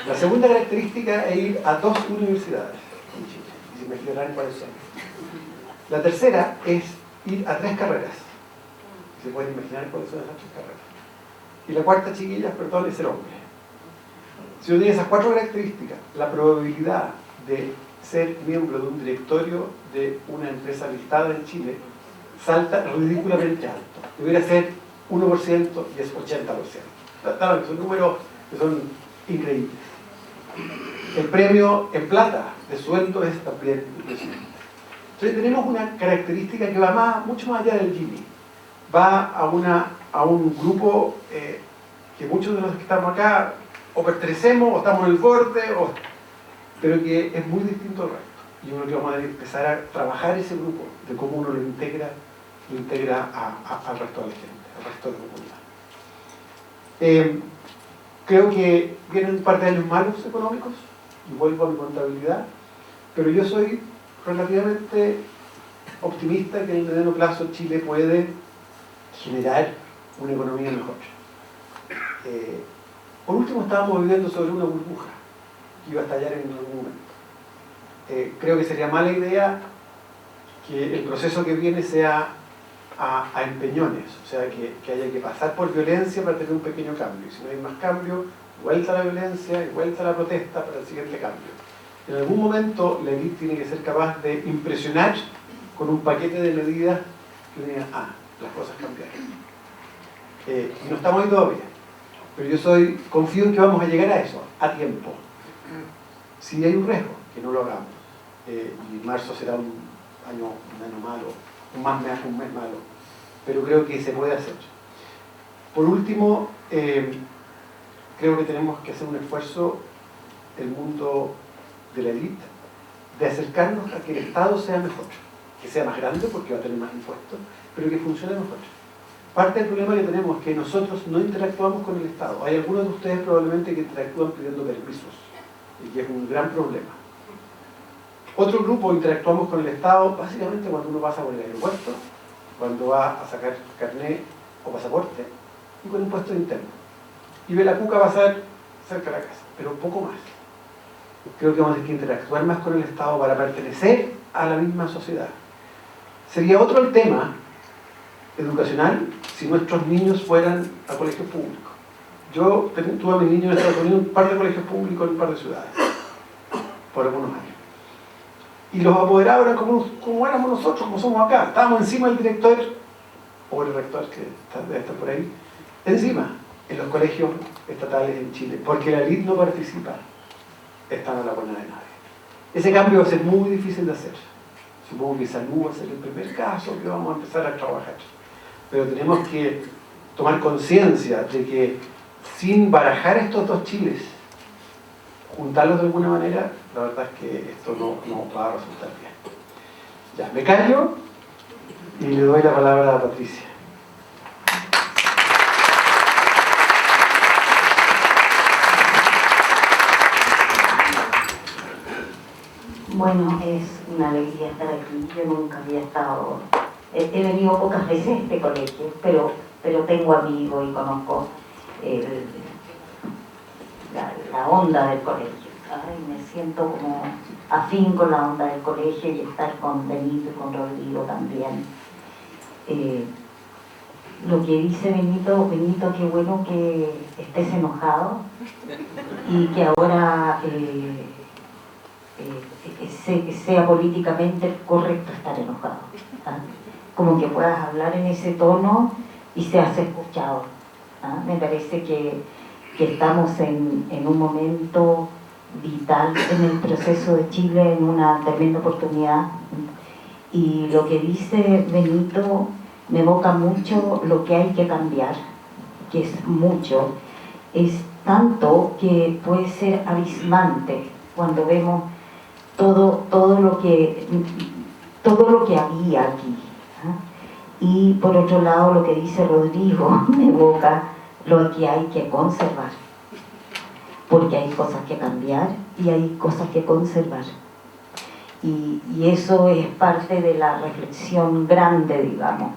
La segunda característica es ir a 2 universidades en Chile. Y se imaginarán cuáles son. La tercera es ir a 3 carreras. Se pueden imaginar cuáles son esas 3 carreras. Y la cuarta, chiquillas, perdón, es ser hombre. Si uno tiene esas 4 características, la probabilidad de ser miembro de un directorio de una empresa listada en Chile salta ridículamente alto. Debería ser 1% y es 80%. Claro, son números que son increíbles. El premio en plata de sueldo es también impresionante. Entonces tenemos una característica que va mucho más allá del Gini. Va a un grupo que muchos de los que estamos acá o pertenecemos o estamos en el borde, pero que es muy distinto al resto. Y uno que vamos a empezar a trabajar ese grupo, de cómo uno lo integra al resto de la gente, al resto de la comunidad. Creo que vienen un par de años malos económicos, y vuelvo a mi contabilidad, pero yo soy relativamente optimista que en el mediano plazo Chile puede generar una economía mejor. Por último, estábamos viviendo sobre una burbuja que iba a estallar en algún momento. Creo que sería mala idea que el proceso que viene sea a empeñones, o sea, que haya que pasar por violencia para tener un pequeño cambio. Y si no hay más cambio, vuelta a la violencia y vuelta a la protesta para el siguiente cambio. En algún momento la élite tiene que ser capaz de impresionar con un paquete de medidas que uno diga, las cosas cambiaron. Y no estamos ahí todavía, pero yo confío en que vamos a llegar a eso, a tiempo. Si hay un riesgo, que no lo hagamos. Y marzo será un año malo, un mes malo, pero creo que se puede hacer. Por último, creo que tenemos que hacer un esfuerzo, el mundo de la élite, de acercarnos a que el Estado sea mejor, que sea más grande porque va a tener más impuestos, pero que funcione mejor. Parte del problema que tenemos es que nosotros no interactuamos con el Estado. Hay algunos de ustedes probablemente que interactúan pidiendo permisos, y que es un gran problema. Otro grupo interactuamos con el Estado básicamente cuando uno pasa por el aeropuerto, cuando va a sacar carnet o pasaporte, y con impuestos internos. Y ve la cuca pasar cerca de la casa, pero un poco más. Creo que vamos a tener que interactuar más con el Estado para pertenecer a la misma sociedad. Sería otro el tema educacional si nuestros niños fueran a colegios públicos. Yo tuve a mis niños en Estados Unidos un par de colegios públicos en un par de ciudades, por algunos años. Y los apoderados eran como éramos nosotros, como somos acá. Estábamos encima del director, o el rector, que debe estar por ahí, encima, en los colegios estatales en Chile, porque la élite no participa, están a la buena de nadie. Ese cambio va a ser muy difícil de hacer. Supongo que salud va a ser el primer caso que vamos a empezar a trabajar. Pero tenemos que tomar conciencia de que sin barajar estos dos Chiles, juntarlos de alguna manera, la verdad es que esto no va a resultar bien. Ya, me callo y le doy la palabra a Patricia. Bueno, es una alegría estar aquí. Yo nunca había estado... He venido pocas veces a este colegio, pero tengo amigos y conozco la onda del colegio. Ay, me siento como afín con la onda del colegio y estar con Benito y con Rodrigo también. Lo que dice Benito, qué bueno que estés enojado y que ahora sea políticamente correcto estar enojado, ¿ah? Como que puedas hablar en ese tono y seas escuchado, ¿ah? Me parece que estamos en un momento vital en el proceso de Chile, en una tremenda oportunidad, y lo que dice Benito me evoca mucho lo que hay que cambiar, que es mucho, es tanto que puede ser abismante cuando vemos todo lo que había aquí, ¿eh? Y por otro lado lo que dice Rodrigo me evoca lo que hay que conservar, porque hay cosas que cambiar y hay cosas que conservar, y eso es parte de la reflexión grande, digamos.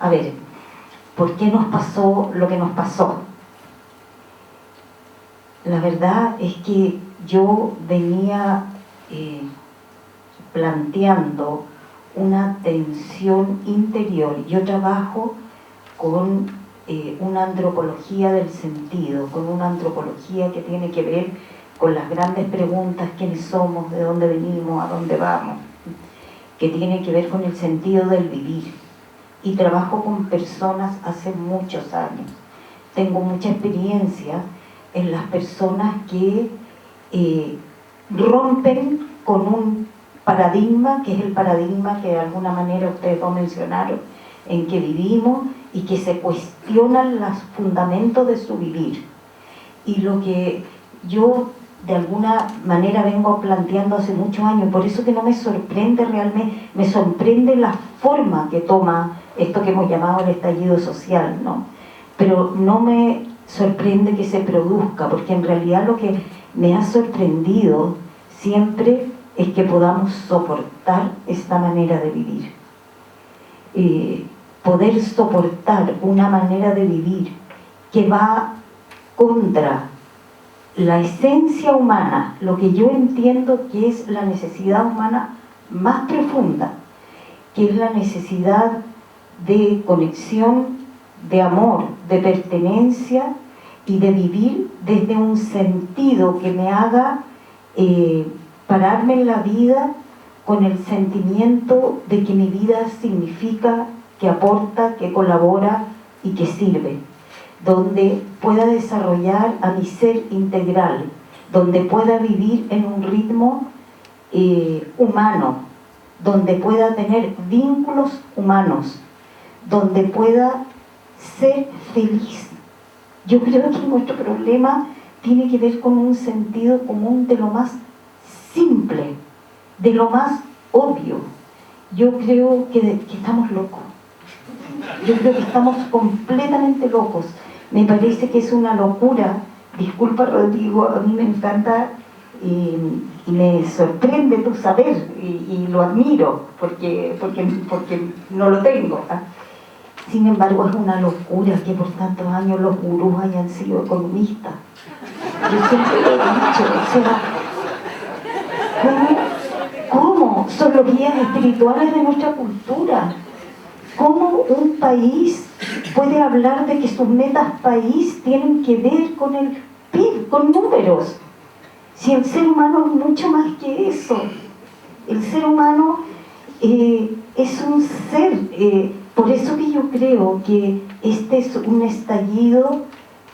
A ver, ¿por qué nos pasó lo que nos pasó? La verdad es que yo venía planteando una tensión interior. Yo trabajo con una antropología del sentido, con una antropología que tiene que ver con las grandes preguntas: quiénes somos, de dónde venimos, a dónde vamos, que tiene que ver con el sentido del vivir. Y trabajo con personas hace muchos años. Tengo mucha experiencia en las personas que rompen con un paradigma, que es el paradigma que de alguna manera ustedes lo mencionaron, en que vivimos, y que se cuestionan los fundamentos de su vivir. Y lo que yo de alguna manera vengo planteando hace muchos años, por eso que no me sorprende realmente, me sorprende la forma que toma esto que hemos llamado el estallido social, ¿no? Pero no me sorprende que se produzca, porque en realidad lo que me ha sorprendido siempre es que podamos soportar esta manera de vivir. Poder soportar una manera de vivir que va contra la esencia humana, lo que yo entiendo que es la necesidad humana más profunda, que es la necesidad de conexión, de amor, de pertenencia y de vivir desde un sentido que me haga pararme en la vida con el sentimiento de que mi vida significa, que aporta, que colabora y que sirve, donde pueda desarrollar a mi ser integral, donde pueda vivir en un ritmo humano, donde pueda tener vínculos humanos, donde pueda ser feliz. Yo creo que nuestro problema tiene que ver con un sentido común de lo más simple, de lo más obvio. Yo creo que estamos locos. Yo creo que estamos completamente locos. Me parece que es una locura. Disculpa, Rodrigo, a mí me encanta y me sorprende tu saber y lo admiro porque no lo tengo, ¿eh? Sin embargo, es una locura que por tantos años los gurús hayan sido economistas. Yo siempre lo he dicho, o sea, ¿cómo son los guías espirituales de nuestra cultura? ¿Cómo un país puede hablar de que sus metas país tienen que ver con el PIB, con números? Si el ser humano es mucho más que eso. El ser humano es un ser. Por eso que yo creo que este es un estallido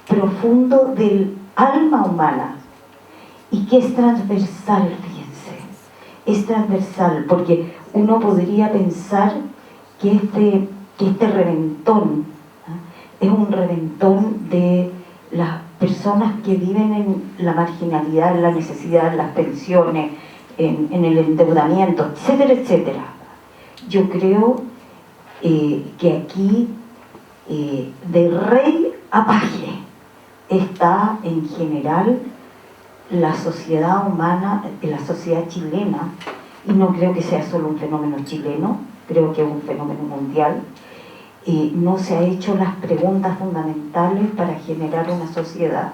profundo del alma humana y que es transversal, fíjense. Es transversal porque uno podría pensar que este reventón, ¿eh?, es un reventón de las personas que viven en la marginalidad, en la necesidad, en las pensiones, en el endeudamiento, etcétera, etcétera. Yo creo que aquí de rey a paje está en general la sociedad humana, la sociedad chilena, y no creo que sea solo un fenómeno chileno, creo que es un fenómeno mundial, no se ha hecho las preguntas fundamentales para generar una sociedad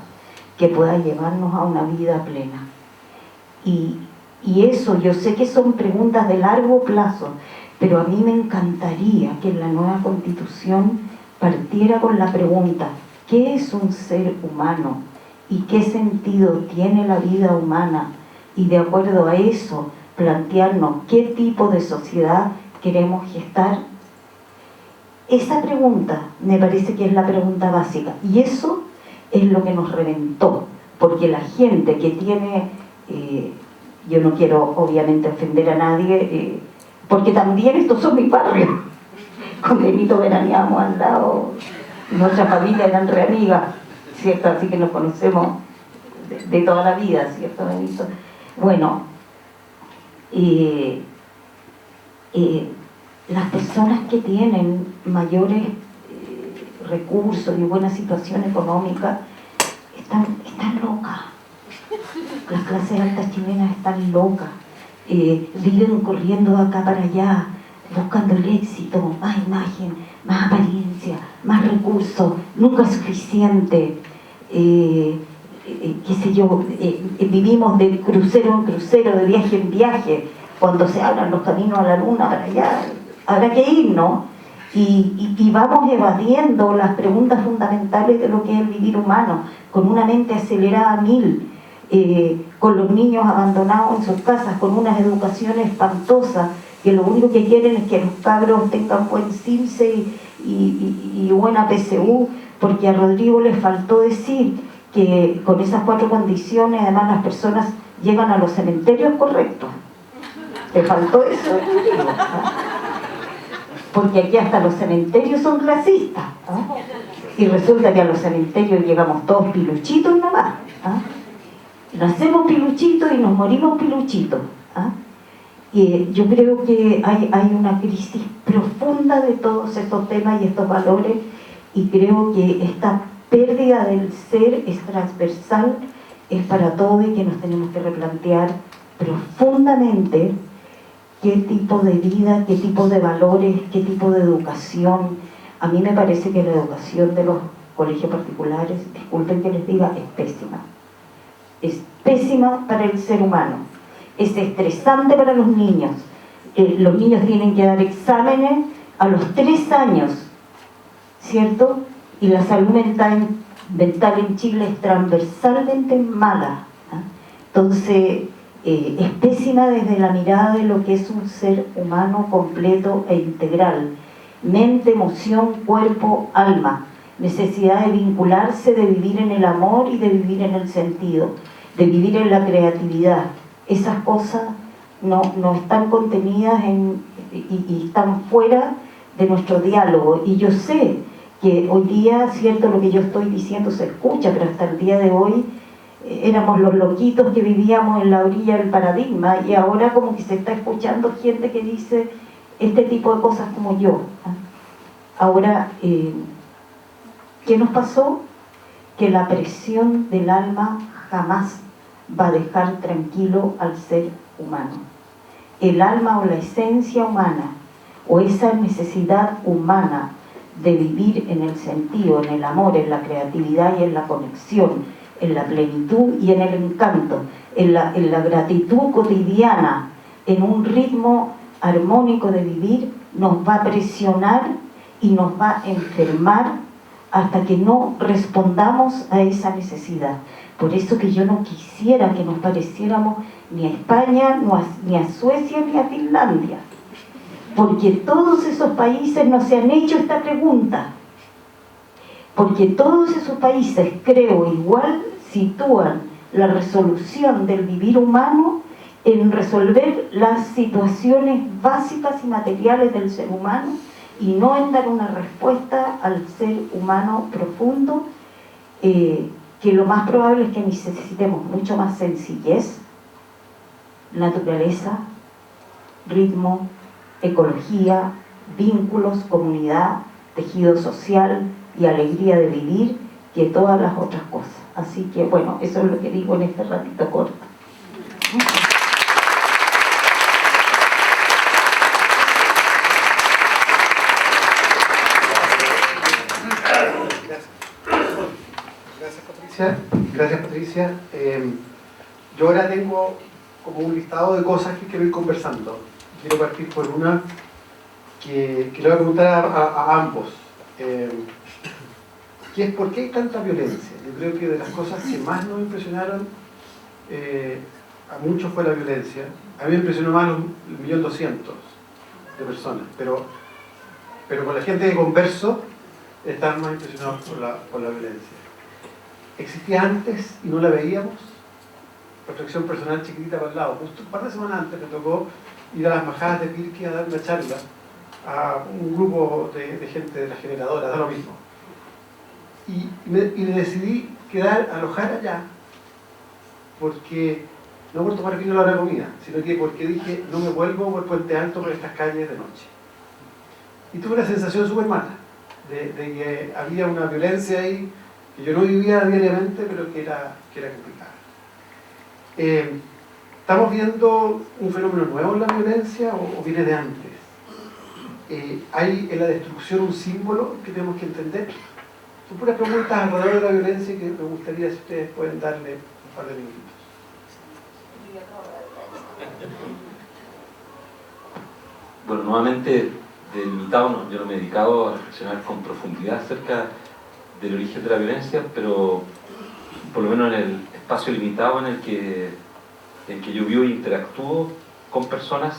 que pueda llevarnos a una vida plena. Y eso, yo sé que son preguntas de largo plazo, pero a mí me encantaría que en la nueva Constitución partiera con la pregunta: ¿qué es un ser humano? ¿Y qué sentido tiene la vida humana? Y de acuerdo a eso, plantearnos qué tipo de sociedad queremos gestar. Esa pregunta me parece que es la pregunta básica, y eso es lo que nos reventó, porque la gente que tiene, yo no quiero obviamente ofender a nadie, porque también estos son mis barrios, con Benito veraneamos al lado, nuestra familia eran re amigas, ¿cierto? Así que nos conocemos de toda la vida, ¿cierto, Benito? Bueno, las personas que tienen mayores recursos y buena situación económica están locas. Las clases altas chilenas están locas. Viven corriendo de acá para allá, buscando el éxito, más imagen, más apariencia, más recursos, nunca es suficiente. Qué sé yo, vivimos de crucero en crucero, de viaje en viaje. Cuando se abran los caminos a la luna para allá, habrá que ir, ¿no? Y vamos evadiendo las preguntas fundamentales de lo que es el vivir humano, con una mente acelerada a 1000, con los niños abandonados en sus casas, con unas educaciones espantosas, que lo único que quieren es que los cabros tengan buen CIMSE y buena PSU, porque a Rodrigo le faltó decir que con esas 4 condiciones, además, las personas llegan a los cementerios correctos. ¿Te faltó eso? Porque aquí hasta los cementerios son clasistas, y resulta que a los cementerios llegamos todos piluchitos nomás. Nacemos piluchitos y nos morimos piluchitos. Y yo creo que hay una crisis profunda de todos estos temas y estos valores, y creo que esta pérdida del ser es transversal, es para todo, y que nos tenemos que replantear profundamente qué tipo de vida, qué tipo de valores, qué tipo de educación. A mí me parece que la educación de los colegios particulares, disculpen que les diga, es pésima. Es pésima para el ser humano. Es estresante para los niños. Los niños tienen que dar exámenes a los 3 años, ¿cierto? Y la salud mental en Chile es transversalmente mala. Entonces, es pésima desde la mirada de lo que es un ser humano completo e integral. Mente, emoción, cuerpo, alma. Necesidad de vincularse, de vivir en el amor y de vivir en el sentido, de vivir en la creatividad. Esas cosas no están contenidas y están fuera de nuestro diálogo. Y yo sé que hoy día, cierto, lo que yo estoy diciendo se escucha, pero hasta el día de hoy éramos los loquitos que vivíamos en la orilla del paradigma, y ahora como que se está escuchando gente que dice este tipo de cosas como yo. Ahora, ¿qué nos pasó? Que la presión del alma jamás va a dejar tranquilo al ser humano. El alma, o la esencia humana, o esa necesidad humana de vivir en el sentido, en el amor, en la creatividad y en la conexión, en la plenitud y en el encanto, en la gratitud cotidiana, en un ritmo armónico de vivir, nos va a presionar y nos va a enfermar hasta que no respondamos a esa necesidad. Por eso que yo no quisiera que nos pareciéramos ni a España, ni a Suecia, ni a Finlandia, porque todos esos países no se han hecho esta pregunta. Porque todos esos países, creo, igual sitúan la resolución del vivir humano en resolver las situaciones básicas y materiales del ser humano, y no en dar una respuesta al ser humano profundo, que lo más probable es que necesitemos mucho más sencillez, naturaleza, ritmo, ecología, vínculos, comunidad, tejido social y alegría de vivir, que todas las otras cosas. Así que bueno, eso es lo que digo en este ratito corto. Gracias Patricia. Yo ahora tengo como un listado de cosas que quiero ir conversando. Quiero partir por una que le voy a preguntar a ambos. Que es ¿por qué hay tanta violencia? Yo creo que de las cosas que más nos impresionaron a muchos fue la violencia. A mí me impresionó más los 1.200.000 de personas, pero con la gente que converso están más impresionados por la violencia. Existía antes y no la veíamos. Reflexión personal chiquitita para el lado. Justo un par de semanas antes me tocó ir a las Majadas de Pirqui a dar una charla a un grupo de gente de la generadora, da lo mismo. Y me decidí alojar allá, porque no por tomar vino a la hora de comida, sino que porque dije, no me vuelvo por Puente Alto por estas calles de noche. Y tuve una sensación súper mala, de que había una violencia ahí, que yo no vivía diariamente, pero que era complicada. ¿Estamos viendo un fenómeno nuevo en la violencia o viene de antes? ¿Hay en la destrucción un símbolo que tenemos que entender? Son puras preguntas alrededor de la violencia que me gustaría si ustedes pueden darle un par de minutitos. Bueno, nuevamente, de invitado, yo no me he dedicado a reflexionar con profundidad acerca del origen de la violencia, pero por lo menos en el espacio limitado en el que yo vivo e interactúo con personas,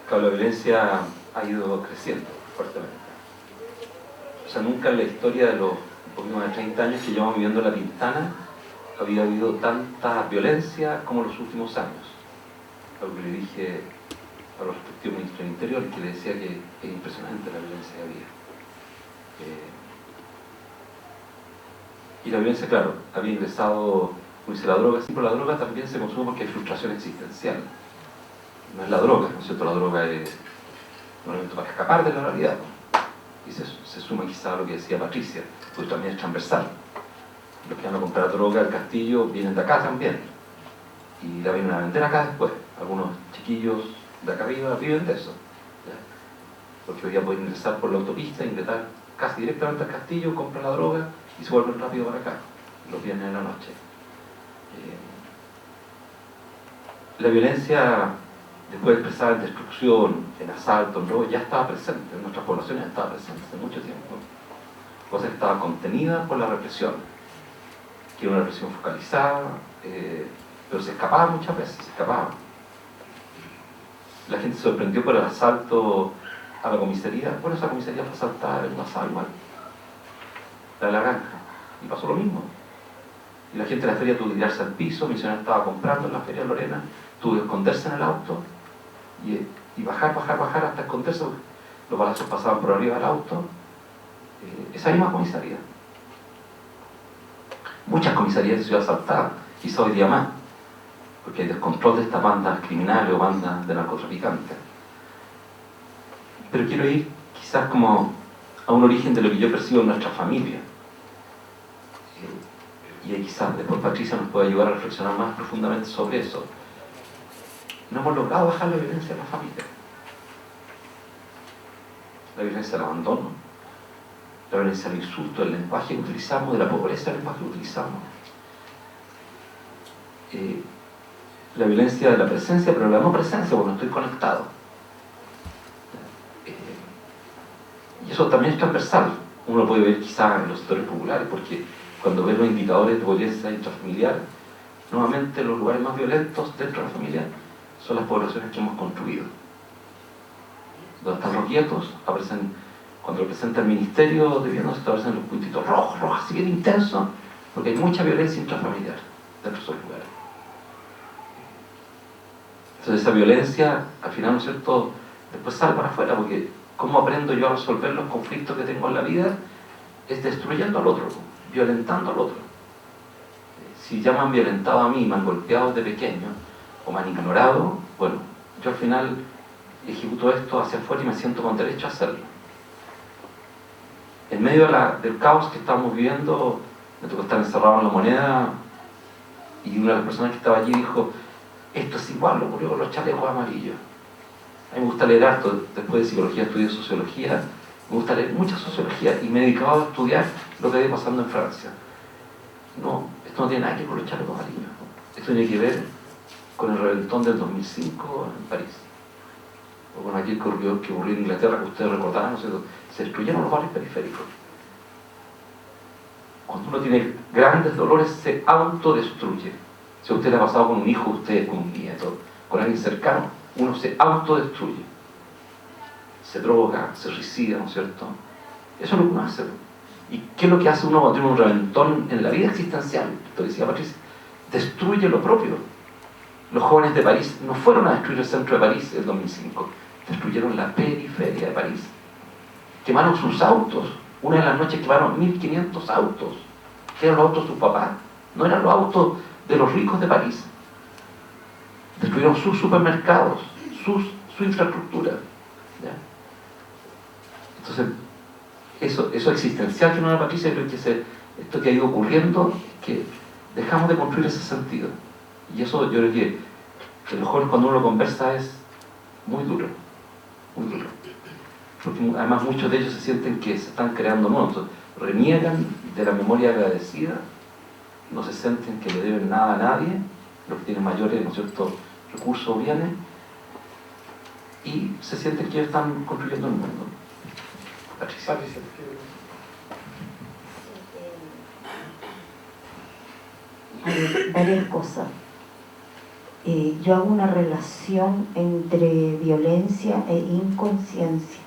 claro, la violencia ha ido creciendo fuertemente. O sea, nunca en la historia de los un poquito más de 30 años que llevamos viviendo en La Pintana había habido tanta violencia como en los últimos años. Algo que le dije a los respectivos ministros del Interior, que le decía que es impresionante la violencia que había. Y la violencia, claro, había ingresado, como dice la droga, sí, pero la droga también se consume porque hay frustración existencial. No es la droga, ¿no es cierto? La droga es un elemento para escapar de la realidad, ¿no? Y se suma quizá a lo que decía Patricia, pues también es transversal. Los que van a comprar droga al Castillo vienen de acá también, y la vienen a vender acá después. Algunos chiquillos de acá arriba viven de eso, ¿ya? Porque hoy día pueden ingresar por la autopista, ingresar casi directamente al Castillo, compran la droga y se vuelven rápido para acá, los viernes en la noche. La violencia, después de expresar en destrucción, en asalto, en robo, ya estaba presente, en nuestras poblaciones ya estaba presente hace mucho tiempo. Cosa que estaba contenida por la represión, que era una represión focalizada, pero se escapaba muchas veces, se escapaba. La gente se sorprendió por el asalto a la comisaría. Bueno, esa comisaría fue asaltada en una sala igual, la de la granja, y pasó lo mismo. Y la gente de la feria tuvo que tirarse al piso, Misionero estaba comprando en la feria de Lorena, tuvo que esconderse en el auto y bajar hasta esconderse. Los balazos pasaban por arriba del auto. Esa misma comisaría. Muchas comisarías de ciudad asaltadas, quizá hoy día más, porque hay descontrol de estas bandas criminales o bandas de narcotraficantes. Pero quiero ir quizás como a un origen de lo que yo percibo en nuestra familia. Y ahí quizás después Patricia nos puede ayudar a reflexionar más profundamente sobre eso. No hemos logrado bajar la violencia en la familia. La violencia del abandono, la violencia del insulto, del lenguaje que utilizamos, de la pobreza del lenguaje que utilizamos. La violencia de la presencia, pero la no presencia, porque no estoy conectado. Y eso también es transversal. Uno lo puede ver quizás en los sectores populares, porque cuando ves los indicadores de violencia intrafamiliar, nuevamente los lugares más violentos dentro de la familia son las poblaciones que hemos construido. Donde están los guetos, aparecen, cuando representa el ministerio de Bienes, aparecen los puntitos rojos, así bien intensos, porque hay mucha violencia intrafamiliar dentro de esos lugares. Entonces esa violencia, al final, ¿no es cierto?, después sale para afuera, porque ¿cómo aprendo yo a resolver los conflictos que tengo en la vida? Es destruyendo al otro, violentando al otro. Si ya me han violentado a mí, me han golpeado de pequeño, o me han ignorado, bueno, yo al final ejecuto esto hacia afuera y me siento con derecho a hacerlo. en medio del caos que estábamos viviendo, me tocó estar encerrado en La Moneda, y una de las personas que estaba allí dijo: esto es igual, lo ocurrió con los chalecos amarillos. A mí me gusta leer harto, después de psicología estudié sociología, me gusta leer mucha sociología, y me he dedicado a estudiar lo que había pasando en Francia. No, esto no tiene nada que ver con los chalecos amarillos, esto tiene que ver con el reventón del 2005 en París, o con aquel que ocurrió en Inglaterra, que ustedes recordarán, ¿no es cierto? Se destruyeron los barrios periféricos. Cuando uno tiene grandes dolores, se autodestruye. Si a usted le ha pasado con un hijo, usted con un nieto, con alguien cercano, uno se autodestruye. Se droga, se suicida, ¿no es cierto? Eso es lo que uno hace. ¿Y qué es lo que hace uno cuando tiene un reventón en la vida existencial? Esto decía Patricia, destruye lo propio. Los jóvenes de París no fueron a destruir el centro de París en 2005, destruyeron la periferia de París. Quemaron sus autos. Una de las noches quemaron 1500 autos, que eran los autos de sus papás, no eran los autos de los ricos de París. Destruyeron sus supermercados, su infraestructura, ¿ya? Entonces, eso existencial que no era Patricia, creo que esto que ha ido ocurriendo, que dejamos de construir ese sentido. Y eso yo creo que los jóvenes, cuando uno lo conversa, es muy duro, muy duro. Porque además muchos de ellos se sienten que se están creando monstruos, reniegan de la memoria agradecida, no se sienten que le deben nada a nadie, los que tienen mayores, ¿no es cierto?, recursos o bienes, y se sienten que ellos están construyendo el mundo. Patricia. Varias cosas. Yo hago una relación entre violencia e inconsciencia.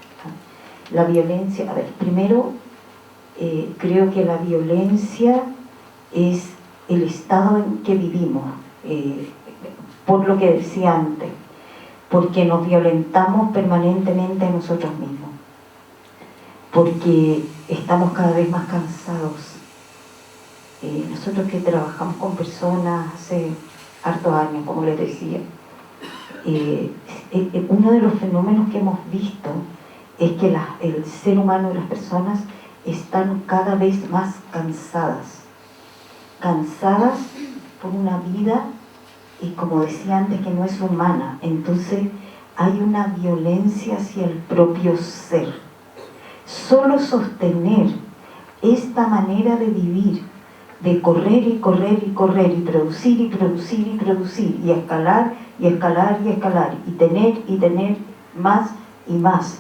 La violencia, a ver, primero, creo que la violencia es el estado en que vivimos, por lo que decía antes, porque nos violentamos permanentemente a nosotros mismos, porque estamos cada vez más cansados. Nosotros que trabajamos con personas hace hartos años, como les decía, uno de los fenómenos que hemos visto es que el ser humano y las personas están cada vez más cansadas por una vida, y como decía antes, que no es humana. Entonces hay una violencia hacia el propio ser. Solo sostener esta manera de vivir, de correr y correr y correr, y producir y producir y producir, y escalar y escalar y escalar, y tener más y más,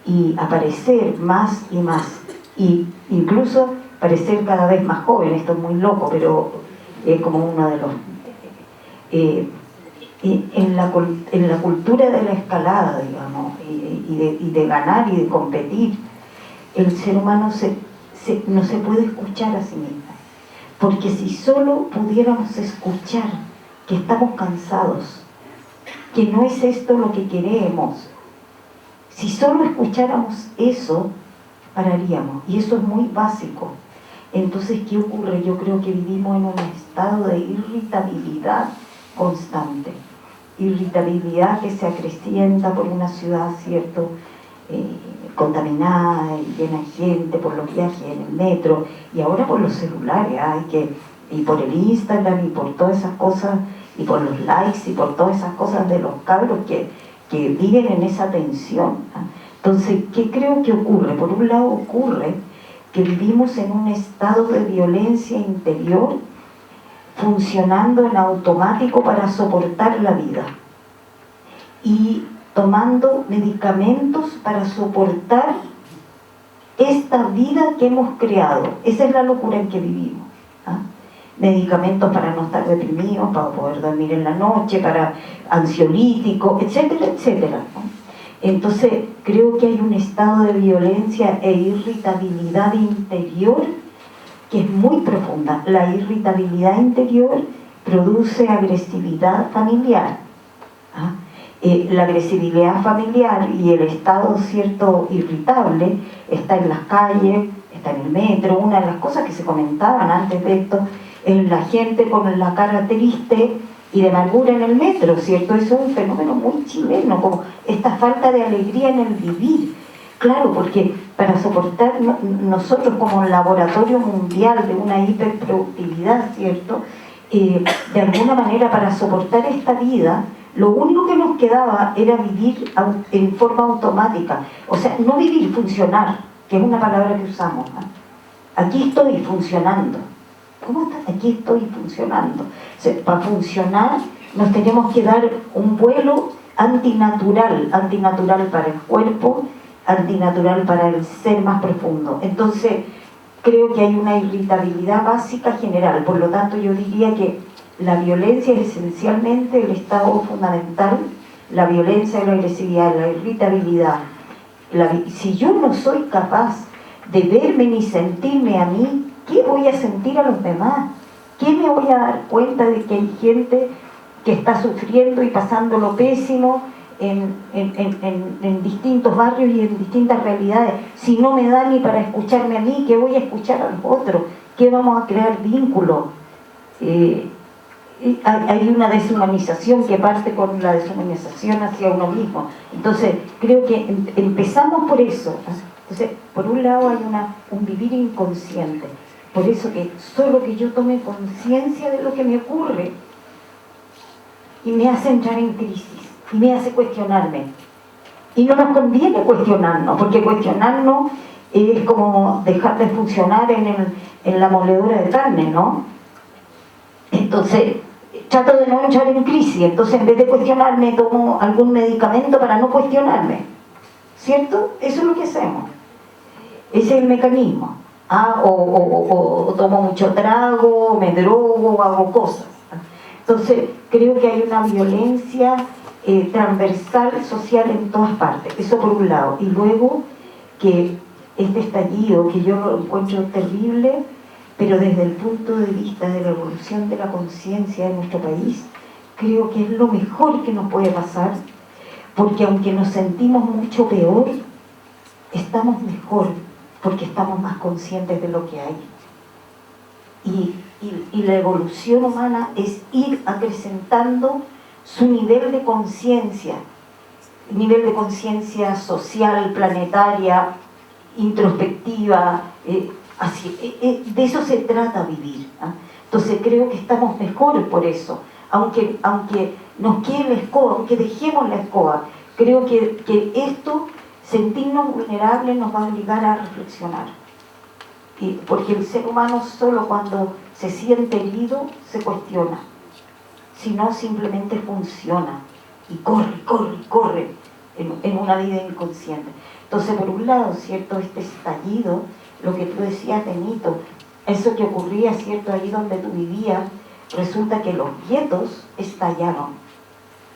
y aparecer más y más, y incluso parecer cada vez más joven. Esto es muy loco, pero es como uno de los... en la cultura de la escalada, digamos, y de ganar y de competir, el ser humano no se puede escuchar a sí mismo. Porque si solo pudiéramos escuchar que estamos cansados, que no es esto lo que queremos, si solo escucháramos eso, pararíamos. Y eso es muy básico. Entonces, ¿qué ocurre? Yo creo que vivimos en un estado de irritabilidad constante. Irritabilidad que se acrecienta por una ciudad, ¿cierto?, contaminada y llena de gente, por los viajes en el metro, y ahora por los celulares, y por el Instagram, y por todas esas cosas, y por los likes, y por todas esas cosas de los cabros que viven en esa tensión. Entonces, ¿qué creo que ocurre? Por un lado ocurre que vivimos en un estado de violencia interior, funcionando en automático para soportar la vida, y tomando medicamentos para soportar esta vida que hemos creado. Esa es la locura en que vivimos. Medicamentos para no estar deprimidos, para poder dormir en la noche, para ansiolíticos, etcétera, etcétera, ¿no? Entonces, creo que hay un estado de violencia e irritabilidad interior que es muy profunda. La irritabilidad interior produce agresividad familiar. La agresividad familiar y el estado, cierto, irritable está en las calles, está en el metro. Una de las cosas que se comentaban antes de esto es la gente con la cara triste y de amargura en el metro, ¿cierto? Eso es un fenómeno muy chileno, como esta falta de alegría en el vivir. Claro, porque para soportar nosotros como laboratorio mundial de una hiperproductividad, ¿cierto? De alguna manera para soportar esta vida, lo único que nos quedaba era vivir en forma automática. O sea, no vivir, funcionar, que es una palabra que usamos, ¿no? Aquí estoy funcionando. ¿Cómo está? Aquí estoy funcionando. O sea, para funcionar nos tenemos que dar un vuelo antinatural para el cuerpo, antinatural para el ser más profundo. Entonces, creo que hay una irritabilidad básica general. Por lo tanto, yo diría que la violencia es esencialmente el estado fundamental, la violencia, la agresividad, la irritabilidad. Si yo no soy capaz de verme ni sentirme a mí, ¿qué voy a sentir a los demás? ¿Qué me voy a dar cuenta de que hay gente que está sufriendo y pasándolo pésimo en distintos barrios y en distintas realidades? Si no me da ni para escucharme a mí, ¿qué voy a escuchar a los otros? ¿Qué vamos a crear vínculos? Hay una deshumanización que parte con la deshumanización hacia uno mismo. Entonces, creo que empezamos por eso. Entonces, por un lado hay un vivir inconsciente. Por eso que solo que yo tome conciencia de lo que me ocurre y me hace entrar en crisis, y me hace cuestionarme. Y no nos conviene cuestionarnos, porque cuestionarnos es como dejar de funcionar en la moledura de carne, ¿no? Entonces, trato de no entrar en crisis, entonces en vez de cuestionarme tomo algún medicamento para no cuestionarme, ¿cierto? Eso es lo que hacemos, ese es el mecanismo. O tomo mucho trago, me drogo, hago cosas. Entonces creo que hay una violencia transversal social en todas partes, eso por un lado. Y luego que este estallido, que yo lo encuentro terrible, pero desde el punto de vista de la evolución de la conciencia de nuestro país, creo que es lo mejor que nos puede pasar, porque aunque nos sentimos mucho peor, estamos mejor, porque estamos más conscientes de lo que hay. Y la evolución humana es ir acrecentando su nivel de conciencia social, planetaria, introspectiva, de eso se trata vivir, ¿no? Entonces creo que estamos mejor por eso, aunque nos quede la escoba, aunque dejemos la escoba, creo que esto, sentirnos vulnerables, nos va a obligar a reflexionar. Porque el ser humano solo cuando se siente herido se cuestiona, si no simplemente funciona y corre en una vida inconsciente. Entonces, por un lado, ¿cierto? Este estallido, lo que tú decías, Benito, eso que ocurría, ¿cierto? Allí donde tú vivías, resulta que los guetos estallaron,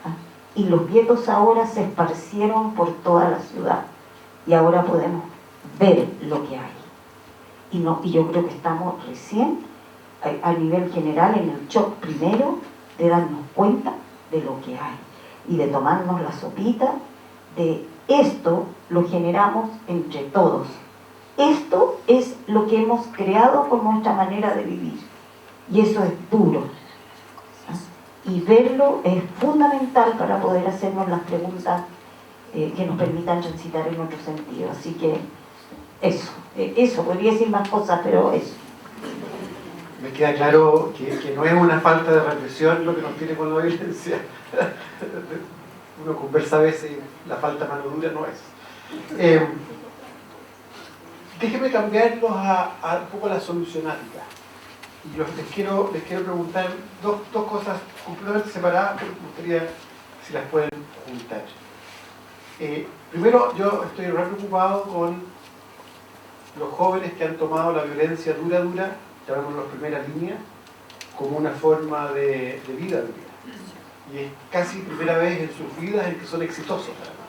¿ah? Y los guetos ahora se esparcieron por toda la ciudad y ahora podemos ver lo que hay. Y yo creo que estamos recién a nivel general en el shock primero de darnos cuenta de lo que hay y de tomarnos la sopita de esto lo generamos entre todos. Esto es lo que hemos creado con nuestra manera de vivir y eso es duro, ¿no? Y verlo es fundamental para poder hacernos las preguntas que nos permitan transitar en otro sentido. Así que eso, podría decir más cosas, pero eso. Me queda claro que no es una falta de represión lo que nos tiene con la violencia. Uno conversa a veces y la falta de mano dura no es. Déjenme cambiarlos a un poco la solucionática. Y les quiero preguntar dos cosas completamente separadas, pero me gustaría si las pueden juntar. Primero, yo estoy re preocupado con los jóvenes que han tomado la violencia dura, llamémoslo primera línea, como una forma de vida. Y es casi primera vez en sus vidas en que son exitosos, además.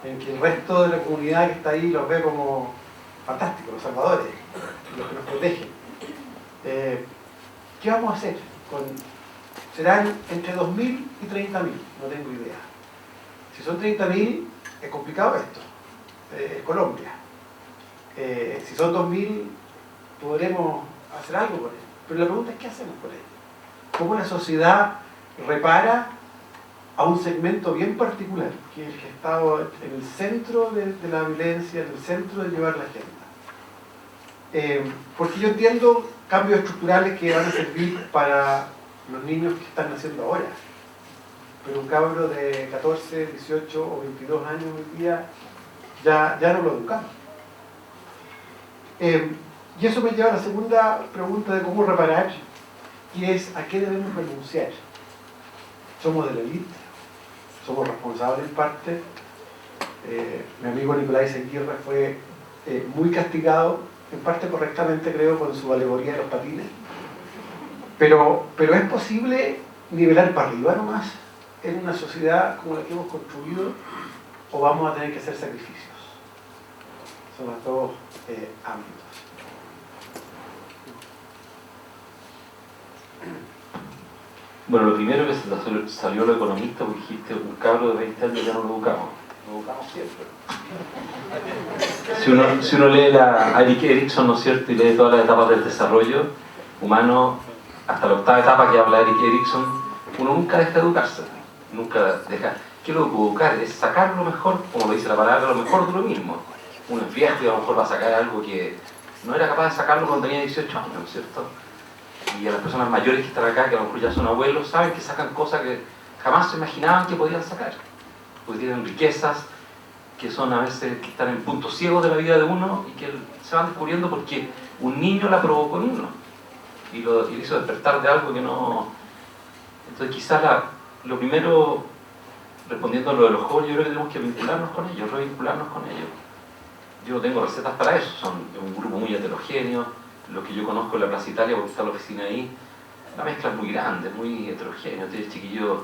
En que el resto de la comunidad que está ahí los ve como fantásticos, los salvadores, los que nos protegen. ¿Qué vamos a hacer? Serán entre 2.000 y 30.000, no tengo idea. Si son 30.000, es complicado esto. Colombia. Si son 2.000, podremos hacer algo por ello. Pero la pregunta es, ¿qué hacemos por ello? ¿Cómo la sociedad repara a un segmento bien particular, que es el que ha estado en el centro de la violencia, en el centro de llevar la agenda. Porque yo entiendo cambios estructurales que van a servir para los niños que están naciendo ahora, pero un cabro de 14, 18 o 22 años hoy día ya no lo educamos. Y eso me lleva a la segunda pregunta de cómo reparar, que es ¿a qué debemos renunciar? Somos de la élite, somos responsables en parte. Mi amigo Nicolás Seguirre fue muy castigado, en parte correctamente creo, con su alegoría de los patines. Pero es posible nivelar para arriba nomás en una sociedad como la que hemos construido, o vamos a tener que hacer sacrificios. Son los dos ámbitos. Bueno, lo primero que se te salió lo economista, porque dijiste un cabro de 20 años ya no lo educamos. Lo educamos siempre. Si uno lee a Erik Erikson, ¿no es cierto?, y lee todas las etapas del desarrollo humano, hasta la octava etapa que habla Erik Erikson, uno nunca deja de educarse. Nunca deja. ¿Qué es lo que educar? Es sacar lo mejor, como lo dice la palabra, lo mejor de lo mismo. Uno es viejo y a lo mejor va a sacar algo que no era capaz de sacarlo cuando tenía 18 años, ¿no es cierto? Y a las personas mayores que están acá, que a lo mejor ya son abuelos, saben que sacan cosas que jamás se imaginaban que podían sacar. Porque tienen riquezas que son a veces que están en puntos ciegos de la vida de uno y que se van descubriendo porque un niño la provocó en uno y lo hizo despertar de algo que no... Entonces quizás lo primero, respondiendo a lo de los jóvenes, yo creo que tenemos que vincularnos con ellos, revincularnos con ellos. Yo no tengo recetas para eso, son un grupo muy heterogéneo. Lo que yo conozco en la Plaza Italia, porque está la oficina ahí, la mezcla es muy grande, muy heterogénea. Tiene chiquillos,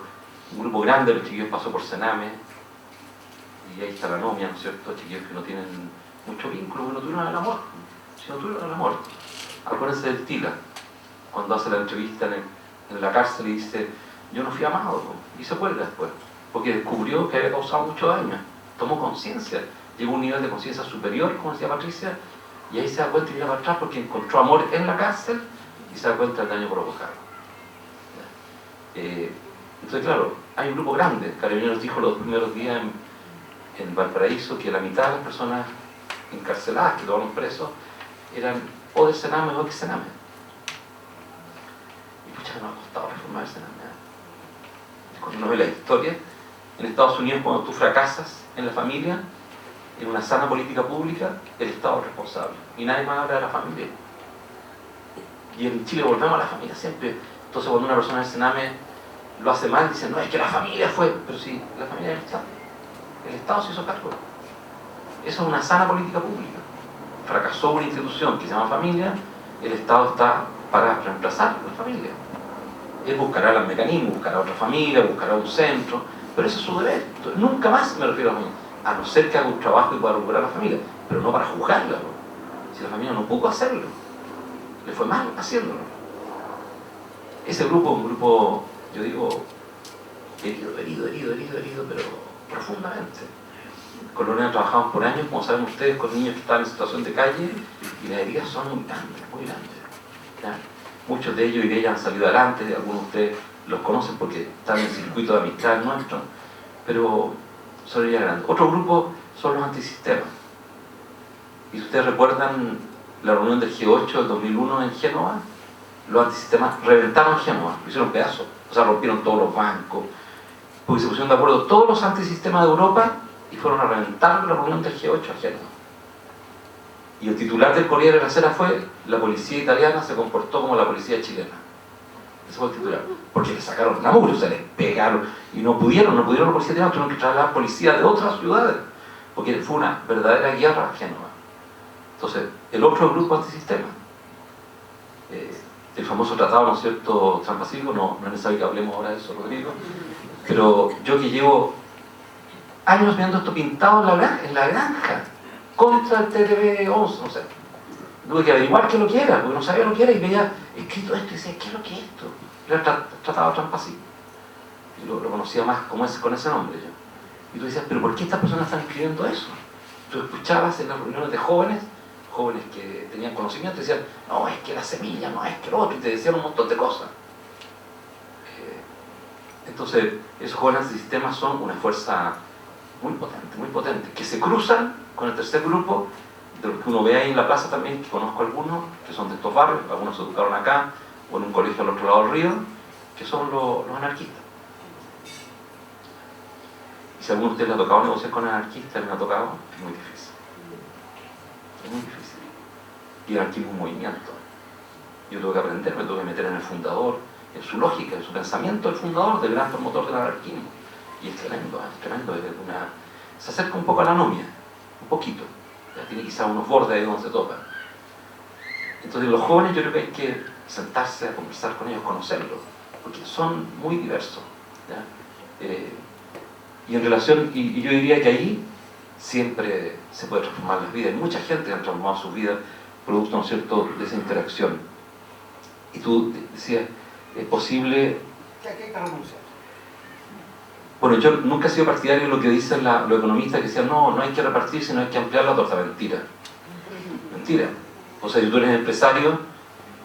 un grupo grande de los chiquillos pasó por Sename, y ahí está la novia, ¿no es cierto? Chiquillos que no tienen mucho vínculo, que no tuvieron el amor, si no tuvieron el amor. Acuérdense del Tila, cuando hace la entrevista en la cárcel y dice, yo no fui amado, y se cuelga después, porque descubrió que había causado mucho daño, tomó conciencia, llegó a un nivel de conciencia superior, como decía Patricia, y ahí se da cuenta y mira para atrás porque encontró amor en la cárcel y se da cuenta del daño provocado. Entonces, claro, hay un grupo grande. Carabinero nos dijo los primeros días en Valparaíso que la mitad de las personas encarceladas, que lo vamos presos, eran o de Sename o de Sename. Y pucha, que nos ha costado reformar el Sename. Cuando uno ve la historia, en Estados Unidos, cuando tú fracasas en la familia, en una sana política pública, el Estado es responsable. Y nadie más habla de la familia. Y en Chile volvemos a la familia siempre. Entonces cuando una persona en el Sename lo hace mal, dicen, no, es que la familia fue... Pero sí, la familia es el Estado. El Estado se hizo cargo. Eso es una sana política pública. Fracasó una institución que se llama familia, el Estado está para reemplazar la familia. Él buscará los mecanismos, buscará otra familia, buscará un centro, pero ese es su deber. Entonces, nunca más me refiero a la familia. A no ser que haga un trabajo y pueda recuperar a la familia, pero no para juzgarla. Si la familia no pudo hacerlo, le fue mal haciéndolo. Ese grupo, un grupo, yo digo, herido, pero profundamente. Con Lorena trabajamos por años, como saben ustedes, con niños que están en situación de calle, y las heridas son muy grandes, muy grandes. ¿Ya? Muchos de ellos y de ellas han salido adelante, algunos de ustedes los conocen porque están en el circuito de amistad nuestro, pero son heridas grandes. Otro grupo son los antisistemas. Y si ustedes recuerdan la reunión del G8 del 2001 en Génova, los antisistemas reventaron Génova, hicieron pedazos, o sea, rompieron todos los bancos, porque se pusieron de acuerdo todos los antisistemas de Europa y fueron a reventar la reunión del G8 a Génova. Y el titular del Corriere de la Sera fue: la policía italiana se comportó como la policía chilena. Ese fue el titular, porque le sacaron la mugre, o sea, les pegaron, y no pudieron los policías italianos, tuvieron que trasladar policía de otras ciudades, porque fue una verdadera guerra a Génova. Entonces, el otro grupo antisistema, el famoso tratado, ¿no es cierto?, transpacífico, no es necesario que hablemos ahora de eso, Rodrigo, pero yo que llevo años viendo esto pintado en la granja, contra el TTV-11, no sé, tuve que averiguar qué es lo que era, porque no sabía lo que era, y veía escrito esto y decía, ¿qué es lo que es esto? Era tratado transpacífico, y lo conocía más con ese nombre yo. Y tú decías, ¿pero por qué estas personas están escribiendo eso? Tú escuchabas en las reuniones de jóvenes que tenían conocimiento y decían, no, es que la semilla, no, es que lo otro, y te decían un montón de cosas. Entonces, esos jóvenes antisistema son una fuerza muy potente, que se cruzan con el tercer grupo, de los que uno ve ahí en la plaza también, que conozco algunos, que son de estos barrios, algunos se educaron acá, o en un colegio al otro lado del río, que son los anarquistas. Y si a alguno de ustedes le ha tocado negociar con anarquistas, les ha tocado, es muy difícil. Es muy difícil. Y el anarquismo es un movimiento. Yo tuve que aprender, me tuve que meter en el fundador, en su lógica, en su pensamiento del fundador, del gran promotor del anarquismo. Y es tremendo, se acerca un poco a la anomia, un poquito. Ya tiene quizás unos bordes ahí donde se toca. Entonces los jóvenes yo creo que hay que sentarse a conversar con ellos, conocerlos, porque son muy diversos. ¿Ya? Y en relación, y yo diría que ahí siempre se puede transformar las vidas. Hay mucha gente que ha transformado su vida producto, ¿no es cierto?, de esa interacción. Y tú decías, es posible... ¿Qué hay que renunciar? Bueno, yo nunca he sido partidario de lo que dicen los economistas que decían, no hay que repartir, sino hay que ampliar la torta. Mentira. Mentira. O sea, si tú eres empresario,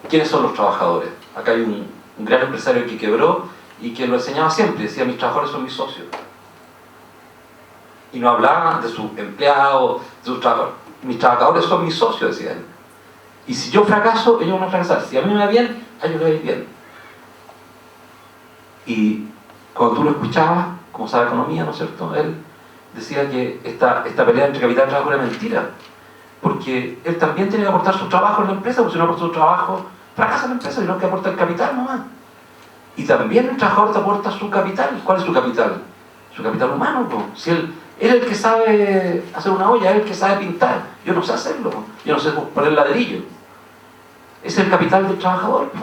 ¿quiénes son los trabajadores? Acá hay un gran empresario que quebró y que lo enseñaba siempre, decía, mis trabajadores son mis socios. Y no hablaba de sus empleados, de sus trabajadores. Mis trabajadores son mis socios, decía él. Y si yo fracaso, ellos van a fracasar. Si a mí me va bien, a ellos les va a ir bien. Y cuando tú lo escuchabas, como sabe economía, ¿no es cierto?, él decía que esta pelea entre capital y trabajo era mentira, porque él también tiene que aportar su trabajo en la empresa, porque si no aporta su trabajo, fracasa la empresa, y no es que aporta el capital nomás. Y también el trabajador te aporta su capital. ¿Cuál es su capital? Su capital humano, ¿no? Si él es el que sabe hacer una olla, es el que sabe pintar, yo no sé hacerlo, ¿no? Yo no sé poner ladrillo. Es el capital del trabajador, ¿no?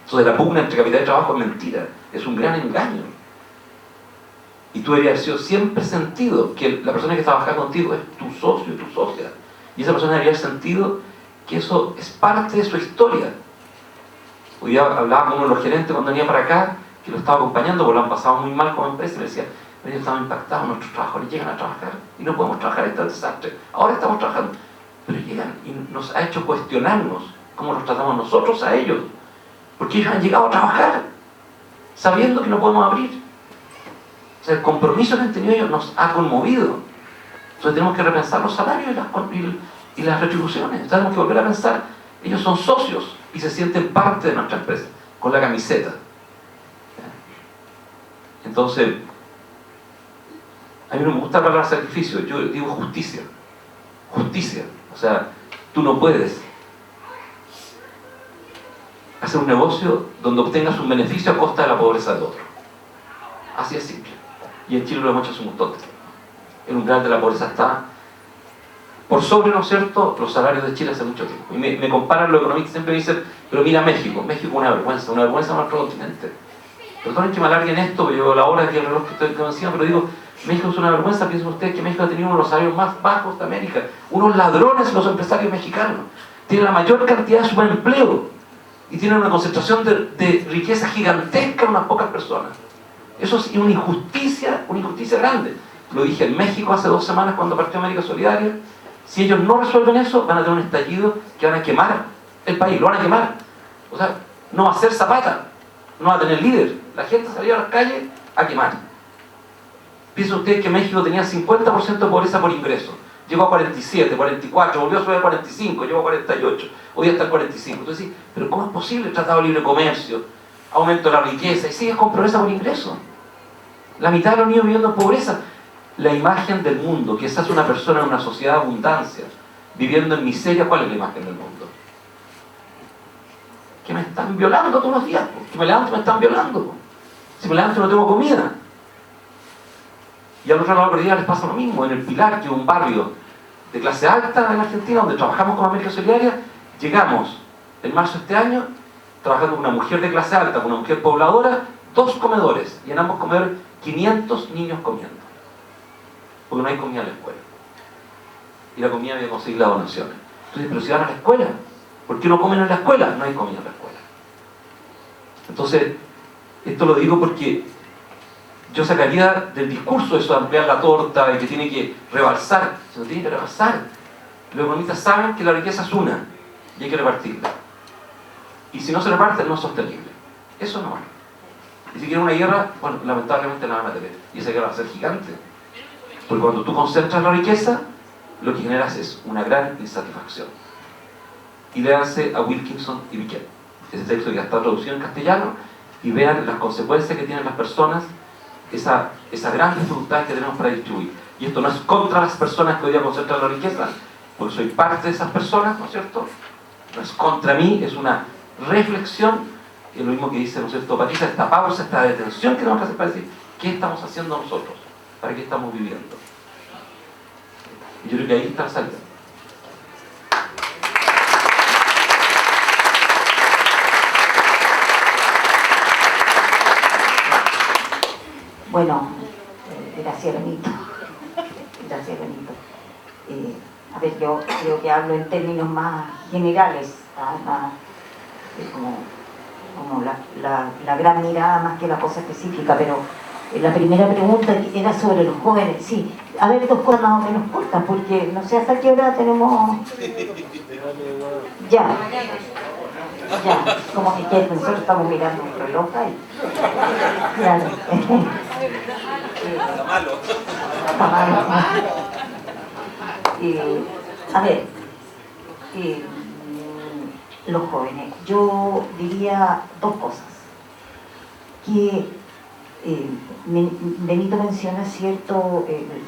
Entonces la pugna entre capital y trabajo es mentira, es un gran engaño. Y tú deberías haber sido siempre sentido que la persona que trabaja contigo es tu socio y tu socia. Y esa persona debería haber sentido que eso es parte de su historia. Hoy día hablaba con uno de los gerentes cuando venía para acá, que lo estaba acompañando porque lo han pasado muy mal como empresa, y me decía, ellos estamos impactados, nuestros trabajadores llegan a trabajar y no podemos trabajar, este desastre. Ahora estamos trabajando, pero llegan y nos ha hecho cuestionarnos cómo los tratamos nosotros a ellos. Porque ellos han llegado a trabajar sabiendo que no podemos abrir. O sea, el compromiso que han tenido ellos nos ha conmovido. Entonces tenemos que repensar los salarios y las retribuciones. Entonces tenemos que volver a pensar, ellos son socios y se sienten parte de nuestra empresa, con la camiseta. Entonces, a mí no me gusta la palabra sacrificio, yo digo justicia. Justicia. O sea, tú no puedes hacer un negocio donde obtengas un beneficio a costa de la pobreza de otro. Así es simple. Y en Chile lo hemos hecho hace un montón de tiempo. El umbral de la pobreza está por sobre, ¿no es cierto?, los salarios de Chile hace mucho tiempo. Y me comparan los economistas, siempre me dicen, pero mira México es una vergüenza en nuestro continente. Perdonen que me alarguen esto, porque yo la hora que el reloj que estoy encima, pero digo, México es una vergüenza. Piensen ustedes que México ha tenido uno de los salarios más bajos de América. Unos ladrones los empresarios mexicanos. Tienen la mayor cantidad de subempleo. Y tienen una concentración de riqueza gigantesca en unas pocas personas. Eso es una injusticia grande. Lo dije en México hace 2 semanas cuando partió América Solidaria. Si ellos no resuelven eso, van a tener un estallido que van a quemar el país, lo van a quemar. O sea, no va a ser Zapata, no va a tener líder. La gente salió a las calles a quemar. Piensa usted que México tenía 50% de pobreza por ingreso. Llegó a 47, 44, volvió a subir a 45, llegó a 48, hoy está en 45. Entonces, sí, pero ¿cómo es posible el Tratado de Libre Comercio, aumento de la riqueza, y sigues con pobreza por ingreso? La mitad de los niños viviendo en pobreza. La imagen del mundo, que esa es una persona en una sociedad de abundancia, viviendo en miseria, ¿cuál es la imagen del mundo? Que me están violando todos los días, que me levanto y me están violando. Si me levanto no tengo comida. Y al otro lado del día les pasa lo mismo. En el Pilar, que es un barrio de clase alta en Argentina, donde trabajamos con América Solidaria, llegamos en marzo de este año, trabajando con una mujer de clase alta, con una mujer pobladora, 2 comedores, y en ambos comedores 500 niños comiendo. Porque no hay comida en la escuela. Y la comida había que conseguir las donaciones. Entonces, pero si van a la escuela, ¿por qué no comen en la escuela? No hay comida en la escuela. Entonces, esto lo digo porque yo sacaría del discurso eso de ampliar la torta y que tiene que rebalsar. Se no tiene que rebalsar. Los economistas saben que la riqueza es una y hay que repartirla. Y si no se reparte, no es sostenible. Eso no es. Y si quieren una guerra, bueno, lamentablemente la van a tener. Y esa guerra va a ser gigante. Porque cuando tú concentras la riqueza, lo que generas es una gran insatisfacción. Y léanse a Wilkinson y Biquet. Ese texto ya está traducido en castellano, y vean las consecuencias que tienen las personas, esa gran dificultad que tenemos para distribuir. Y esto no es contra las personas que hoy día concentran la riqueza, porque soy parte de esas personas, ¿no es cierto? No es contra mí, es una reflexión, y es lo mismo que dice, ¿no es cierto?, Patricia, esta pausa, esta detención que tenemos que hacer para decir, ¿qué estamos haciendo nosotros? ¿Para qué estamos viviendo? Y yo creo que ahí está la salida. Bueno, gracias Benito. Gracias Benito. A ver, yo creo que hablo en términos más generales, como la gran mirada más que la cosa específica, pero la primera pregunta era sobre los jóvenes. Sí, a ver, dos cosas más o menos cortas, porque no sé hasta qué hora tenemos... Ya, como que nosotros estamos mirando un reloj ahí. Claro. Está malo. Está malo. A ver, los jóvenes, yo diría dos cosas. Que Benito menciona, cierto,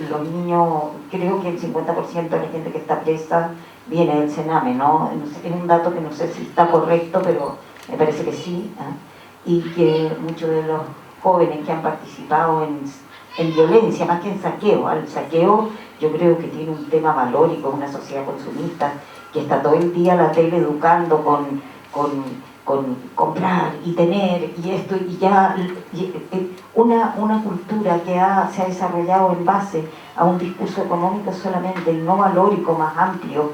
los niños, creo que el 50% de la gente que está presa viene del Sename, ¿no? Es un dato que no sé si está correcto, pero me parece que sí, ¿eh? Y que muchos de los jóvenes que han participado en violencia, más que en saqueo, al saqueo yo creo que tiene un tema valórico, una sociedad consumista que está todo el día la tele educando con comprar y tener y esto y ya una cultura que se ha desarrollado en base a un discurso económico solamente y no valórico más amplio,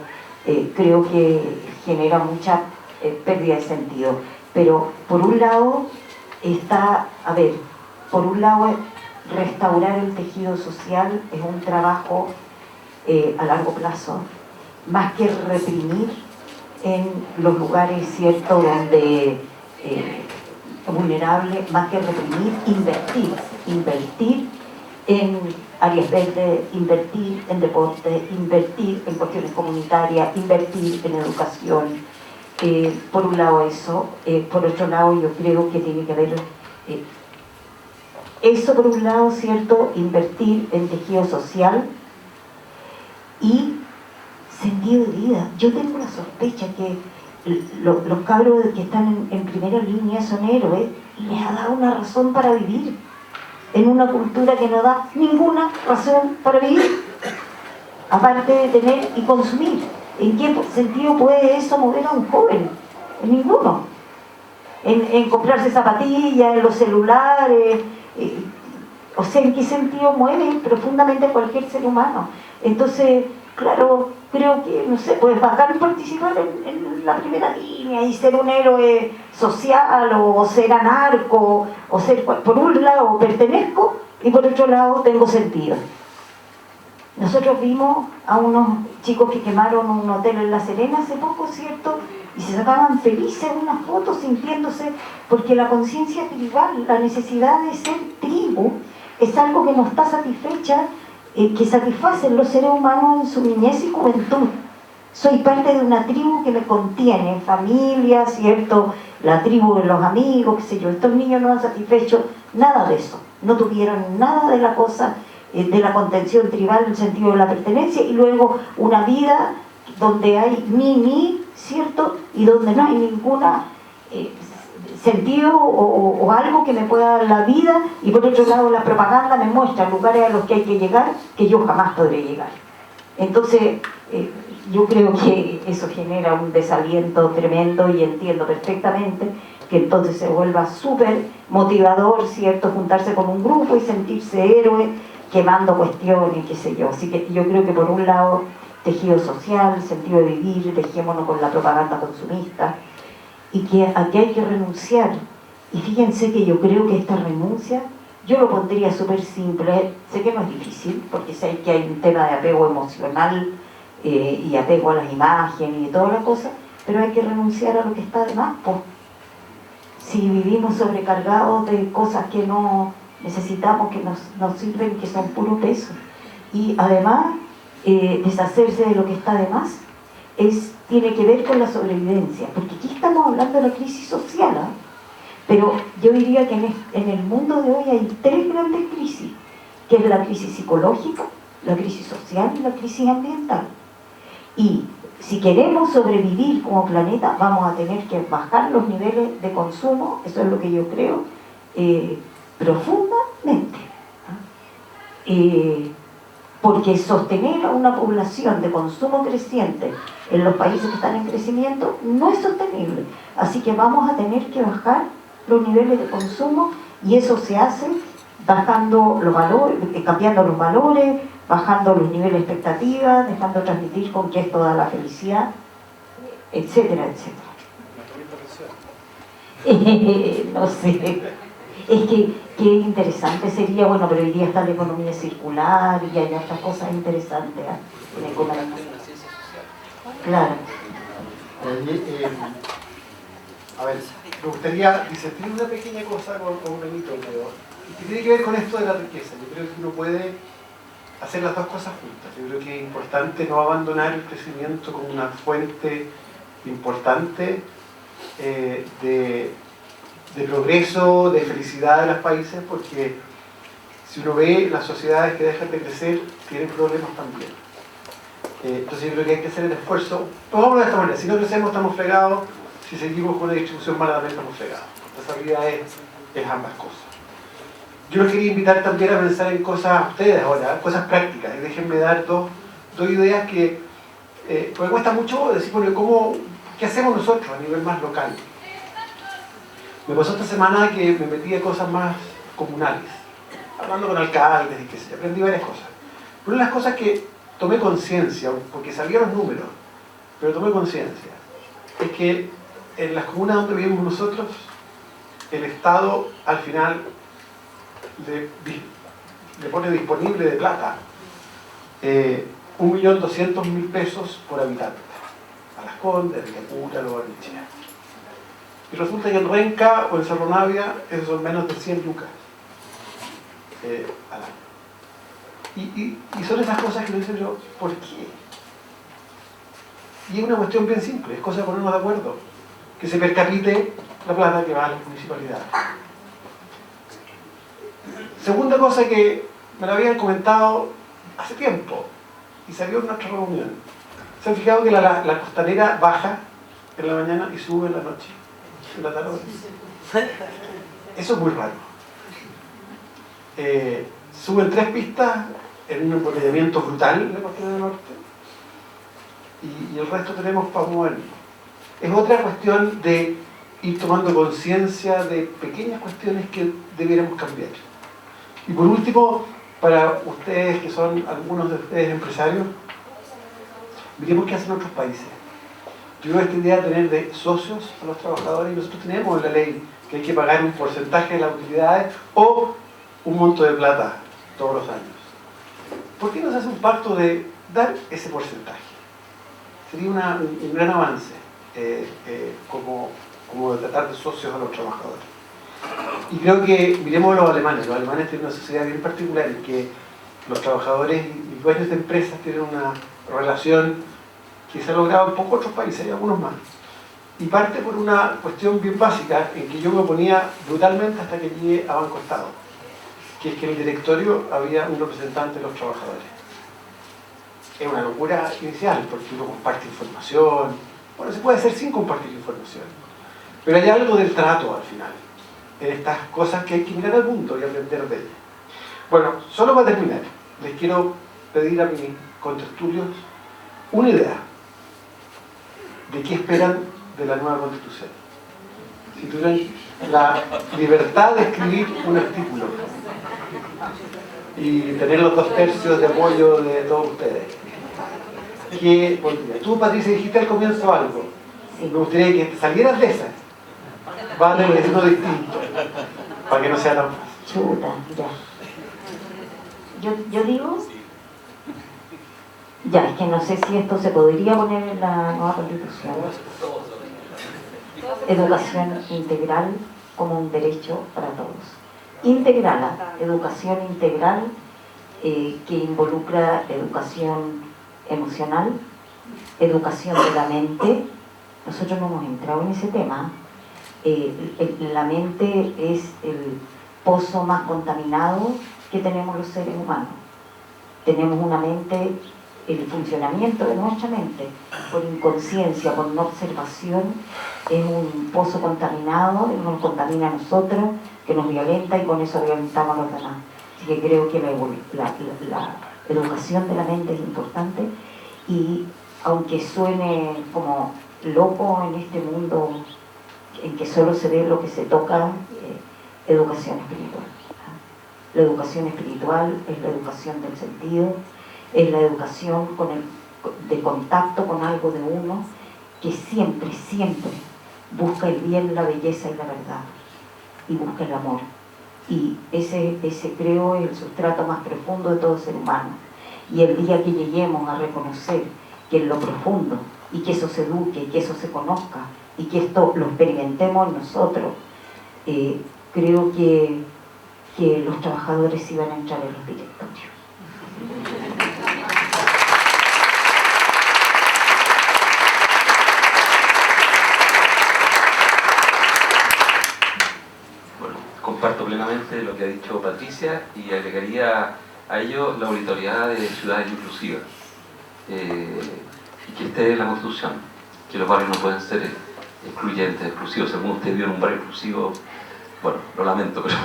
creo que genera mucha pérdida de sentido. Pero por un lado restaurar el tejido social es un trabajo a largo plazo, más que reprimir en los lugares, ¿cierto?, donde vulnerable, más que reprimir, invertir en áreas verdes, invertir en deporte, invertir en cuestiones comunitarias, invertir en educación. Por un lado eso, por otro lado yo creo que tiene que haber eso por un lado, ¿cierto?, invertir en tejido social y sentido de vida. Yo tengo la sospecha que los cabros que están en primera línea son héroes y les ha dado una razón para vivir en una cultura que no da ninguna razón para vivir, aparte de tener y consumir. ¿En qué sentido puede eso mover a un joven? En ninguno. En comprarse zapatillas, en los celulares, o sea, ¿en qué sentido mueve profundamente a cualquier ser humano? Entonces, claro, creo que, no sé, pues bacán participar en la primera línea y ser un héroe social o ser anarco, o ser, por un lado pertenezco y por otro lado tengo sentido. Nosotros vimos a unos chicos que quemaron un hotel en La Serena hace poco, ¿cierto? Y se sacaban felices unas fotos sintiéndose, porque la conciencia tribal, la necesidad de ser tribu, es algo que no está satisfecha, que satisfacen los seres humanos en su niñez y juventud. Soy parte de una tribu que me contiene, familia, ¿cierto? La tribu de los amigos, qué sé yo. Estos niños no han satisfecho nada de eso, no tuvieron nada de la cosa, de la contención tribal en el sentido de la pertenencia, y luego una vida donde hay ni, ¿cierto? Y donde no hay ninguna sentido o algo que me pueda dar la vida, y por otro lado la propaganda me muestra lugares a los que hay que llegar que yo jamás podré llegar. Entonces yo creo que eso genera un desaliento tremendo, y entiendo perfectamente que entonces se vuelva súper motivador, ¿cierto?, juntarse con un grupo y sentirse héroe quemando cuestiones, qué sé yo. Así que yo creo que por un lado tejido social, sentido de vivir, dejémonos con la propaganda consumista, y que aquí hay que renunciar. Y fíjense que yo creo que esta renuncia, yo lo pondría súper simple, sé que no es difícil, porque sé que hay un tema de apego emocional y apego a las imágenes y toda la cosa, pero hay que renunciar a lo que está de más, pues. si vivimos sobrecargados de cosas que no necesitamos, que nos sirven, que son puro peso. Y además, deshacerse de lo que está de más tiene que ver con la sobrevivencia, porque aquí estamos hablando de la crisis social, ¿eh? Pero yo diría que en el mundo de hoy hay tres grandes crisis, que es la crisis psicológica, la crisis social y la crisis ambiental. Y si queremos sobrevivir como planeta, vamos a tener que bajar los niveles de consumo, eso es lo que yo creo, profundamente. Porque sostener a una población de consumo creciente en los países que están en crecimiento no es sostenible. Así que vamos a tener que bajar los niveles de consumo, y eso se hace bajando los valores, cambiando los valores, bajando los niveles de expectativas, dejando transmitir con que esto da la felicidad, etcétera, etcétera. No sé. Es que qué interesante sería, bueno, pero hoy día está la economía circular y hay otras cosas interesantes, ¿eh? En economía. Claro. A ver, me gustaría disertar una pequeña cosa con Benito, creo, y que tiene que ver con esto de la riqueza. Yo creo que uno puede hacer las dos cosas juntas. Yo creo que es importante no abandonar el crecimiento como una fuente importante de progreso, de felicidad de los países, porque si uno ve las sociedades que dejan de crecer, tienen problemas también. Entonces yo creo que hay que hacer el esfuerzo. Pongámoslo de esta manera: si no crecemos estamos fregados, si seguimos con una distribución mala también estamos fregados. Entonces la vida es ambas cosas. Yo los quería invitar también a pensar en cosas, ustedes ahora, cosas prácticas, y déjenme dar dos ideas que, porque cuesta mucho decir, bueno, ¿qué hacemos nosotros a nivel más local? Me pasó esta semana que me metí a cosas más comunales, hablando con alcaldes y qué sé yo, aprendí varias cosas. Pero una de las cosas que tomé conciencia, porque sabía los números, pero tomé conciencia, es que en las comunas donde vivimos nosotros, el Estado al final le pone disponible de plata 1.200.000 pesos por habitante, a Las Condes, a Vitacura, a Barnechea. Y resulta que en Renca o en Cerro Navia esos son menos de 100 lucas al año. Y son esas cosas que me dicen yo, ¿por qué? Y es una cuestión bien simple, es cosa de ponernos de acuerdo, que se percapite la plata que va a las municipalidades. Segunda cosa que me lo habían comentado hace tiempo y salió en nuestra reunión. ¿Se han fijado que la costanera baja en la mañana y sube en la noche? En la tarde. Eso es muy raro. Suben 3 pistas en un embotellamiento brutal en la costa del norte y el resto tenemos para movernos. Es otra cuestión de ir tomando conciencia de pequeñas cuestiones que debiéramos cambiar. Y por último, para ustedes que son algunos de ustedes empresarios, miremos qué hacen otros países. Yo veo esta idea de tener de socios a los trabajadores, y nosotros tenemos en la ley que hay que pagar un porcentaje de las utilidades o un monto de plata todos los años. ¿Por qué no se hace un pacto de dar ese porcentaje? Sería un gran avance como de tratar de socios a los trabajadores. Y creo que miremos a los alemanes. Los alemanes tienen una sociedad bien particular en que los trabajadores y dueños de empresas tienen una relación que se ha logrado en pocos otros países, hay algunos más. Y parte por una cuestión bien básica en que yo me oponía brutalmente hasta que llegué a Banco Estado, que es que en el directorio había un representante de los trabajadores. Es una locura inicial porque uno comparte información, bueno, se puede hacer sin compartir información, pero hay algo del trato al final, en estas cosas que hay que mirar al mundo y aprender de ellas. Bueno, solo para terminar, les quiero pedir a mis contertulios una idea de qué esperan de la nueva Constitución. Si tuvieran la libertad de escribir un artículo y tener los 2/3 de apoyo de todos ustedes, ¿qué pondría? Tú, Patricia, dijiste al comienzo algo. Me gustaría que salieras de esa. Va a tener que decir uno distinto, para que no sea tan fácil. Chuta, ya. Yo digo... Ya, es que no sé si esto se podría poner en la nueva Constitución. Educación integral como un derecho para todos. Integral, educación integral que involucra educación emocional, educación de la mente. Nosotros no hemos entrado en ese tema. La mente es el pozo más contaminado que tenemos los seres humanos. Tenemos una mente, el funcionamiento de nuestra mente, por inconsciencia, por no observación, es un pozo contaminado, nos contamina a nosotros, que nos violenta y con eso violentamos a los demás. Así que creo que la educación de la mente es importante y aunque suene como loco en este mundo en que solo se ve lo que se toca, educación espiritual. La educación espiritual es la educación del sentido, es la educación de contacto con algo de uno que siempre, siempre busca el bien, la belleza y la verdad, y busca el amor. Y ese creo es el sustrato más profundo de todo ser humano. Y el día que lleguemos a reconocer que en lo profundo, y que eso se eduque, y que eso se conozca, y que esto lo experimentemos en nosotros, creo que los trabajadores iban a entrar en los directorios. Bueno, comparto plenamente lo que ha dicho Patricia y agregaría a ello la obligatoriedad de ciudades inclusivas. Y que esté en la Constitución, que los barrios no pueden ser excluyentes, exclusivos. Según usted vio en un barrio exclusivo, bueno, lo lamento, pero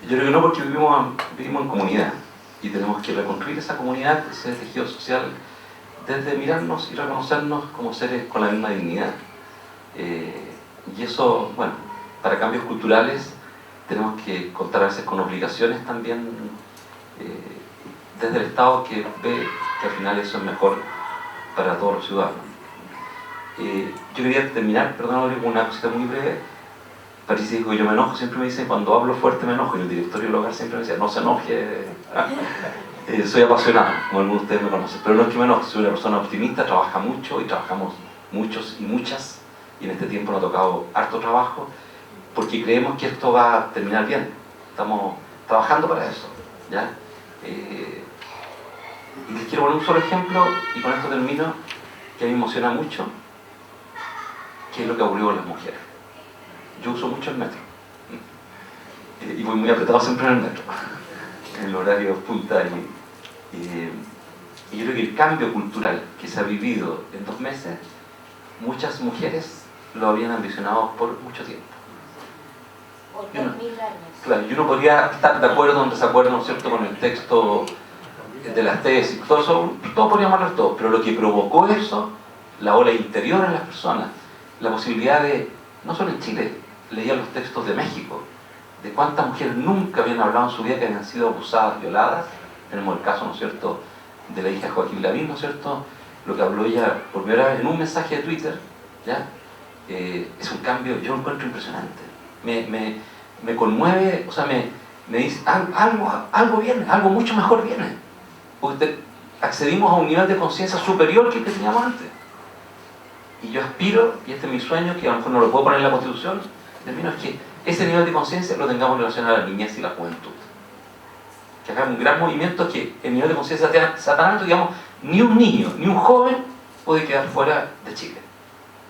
yo creo que no, porque vivimos en comunidad y tenemos que reconstruir esa comunidad, ese tejido social, desde mirarnos y reconocernos como seres con la misma dignidad. Y eso, bueno, para cambios culturales tenemos que contar a veces con obligaciones también desde el Estado, que ve que al final eso es mejor para todos los ciudadanos. Yo quería terminar, perdón, con una cosita muy breve. Patricia dijo que yo me enojo, siempre me dicen cuando hablo fuerte me enojo, y el directorio del hogar siempre me decía, no se enoje. Soy apasionado, como algunos de ustedes me conocen, pero no es que me enoje, soy una persona optimista, trabaja mucho y trabajamos muchos y muchas, y en este tiempo nos ha tocado harto trabajo, porque creemos que esto va a terminar bien. Estamos trabajando para eso, ¿ya? Y les quiero poner un solo ejemplo, y con esto termino, que a mí me emociona mucho, que es lo que ocurrió con las mujeres. Yo uso mucho el metro, y voy muy apretado siempre en el metro, en el horario punta, y yo creo que el cambio cultural que se ha vivido en 2 meses, muchas mujeres lo habían ambicionado por mucho tiempo. Por 2000 años. Claro, y uno podría estar de acuerdo o en desacuerdo, ¿no es cierto?, con el texto de las tesis, todo eso, todo podríamos hablar todo, pero lo que provocó eso, la ola interior en las personas, la posibilidad de, no solo en Chile, leía los textos de México, de cuántas mujeres nunca habían hablado en su vida que habían sido abusadas, violadas. Tenemos el caso, ¿no es cierto?, de la hija de Joaquín Lavín, ¿no es cierto?, lo que habló ella por primera vez en un mensaje de Twitter, ¿ya? Es un cambio, yo lo encuentro impresionante. Me conmueve, o sea, me dice, algo viene, algo mucho mejor viene. Porque accedimos a un nivel de conciencia superior que el que teníamos antes. Y yo aspiro, y este es mi sueño, que a lo mejor no lo puedo poner en la Constitución, es que ese nivel de conciencia lo tengamos relacionado a la niñez y la juventud. Que hagamos un gran movimiento, que el nivel de conciencia sea tan alto, digamos, ni un niño, ni un joven puede quedar fuera de Chile.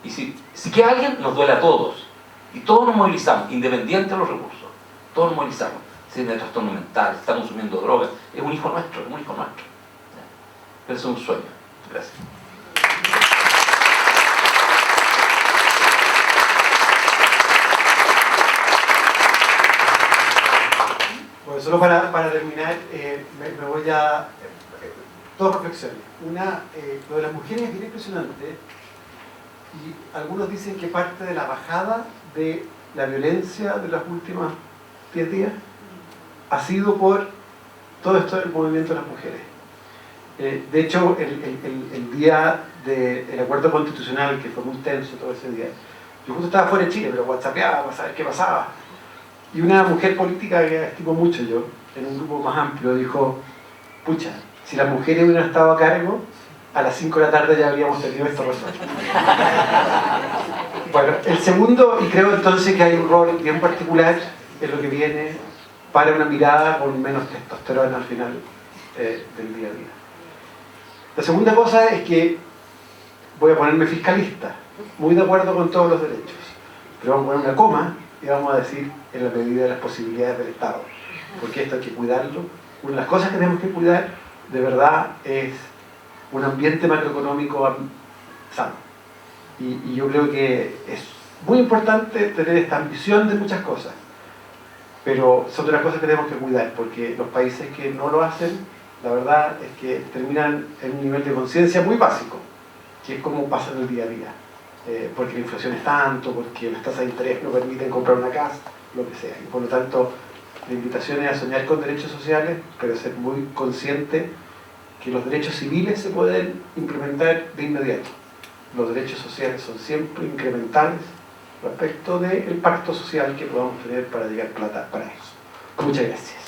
Y si queda alguien, nos duele a todos. Y todos nos movilizamos, independiente de los recursos. Todos nos movilizamos. Si tiene trastorno mental, está consumiendo drogas, es un hijo nuestro, es un hijo nuestro. Pero eso es un sueño. Gracias. Bueno, solo para terminar, me voy a... dos reflexiones. Una, lo de las mujeres es bien impresionante, y algunos dicen que parte de la bajada de la violencia de los últimos 10 días ha sido por todo esto del movimiento de las mujeres. De hecho, el día del acuerdo constitucional, que fue muy tenso todo ese día, yo justo estaba fuera de Chile, pero whatsappeaba para saber qué pasaba. Y una mujer política que estimo mucho yo, en un grupo más amplio, dijo, pucha, si las mujeres hubieran estado a cargo, a las 5 de la tarde ya habríamos tenido esto resuelto. Bueno, el segundo, y creo entonces que hay un rol bien particular en lo que viene para una mirada con menos testosterona al final del día a día. La segunda cosa es que voy a ponerme fiscalista, muy de acuerdo con todos los derechos, pero vamos a poner una coma y vamos a decir en la medida de las posibilidades del Estado, porque esto hay que cuidarlo. Una de las cosas que tenemos que cuidar de verdad es un ambiente macroeconómico sano. Y yo creo que es muy importante tener esta ambición de muchas cosas, pero son de las cosas que tenemos que cuidar, porque los países que no lo hacen, la verdad es que terminan en un nivel de conciencia muy básico, que es como pasa en el día a día, porque la inflación es tanto, porque las tasas de interés no permiten comprar una casa, lo que sea. Y por lo tanto, la invitación es a soñar con derechos sociales, pero ser muy consciente que los derechos civiles se pueden implementar de inmediato. Los derechos sociales son siempre incrementales respecto del pacto social que podamos tener para llegar plata para eso. Muchas gracias.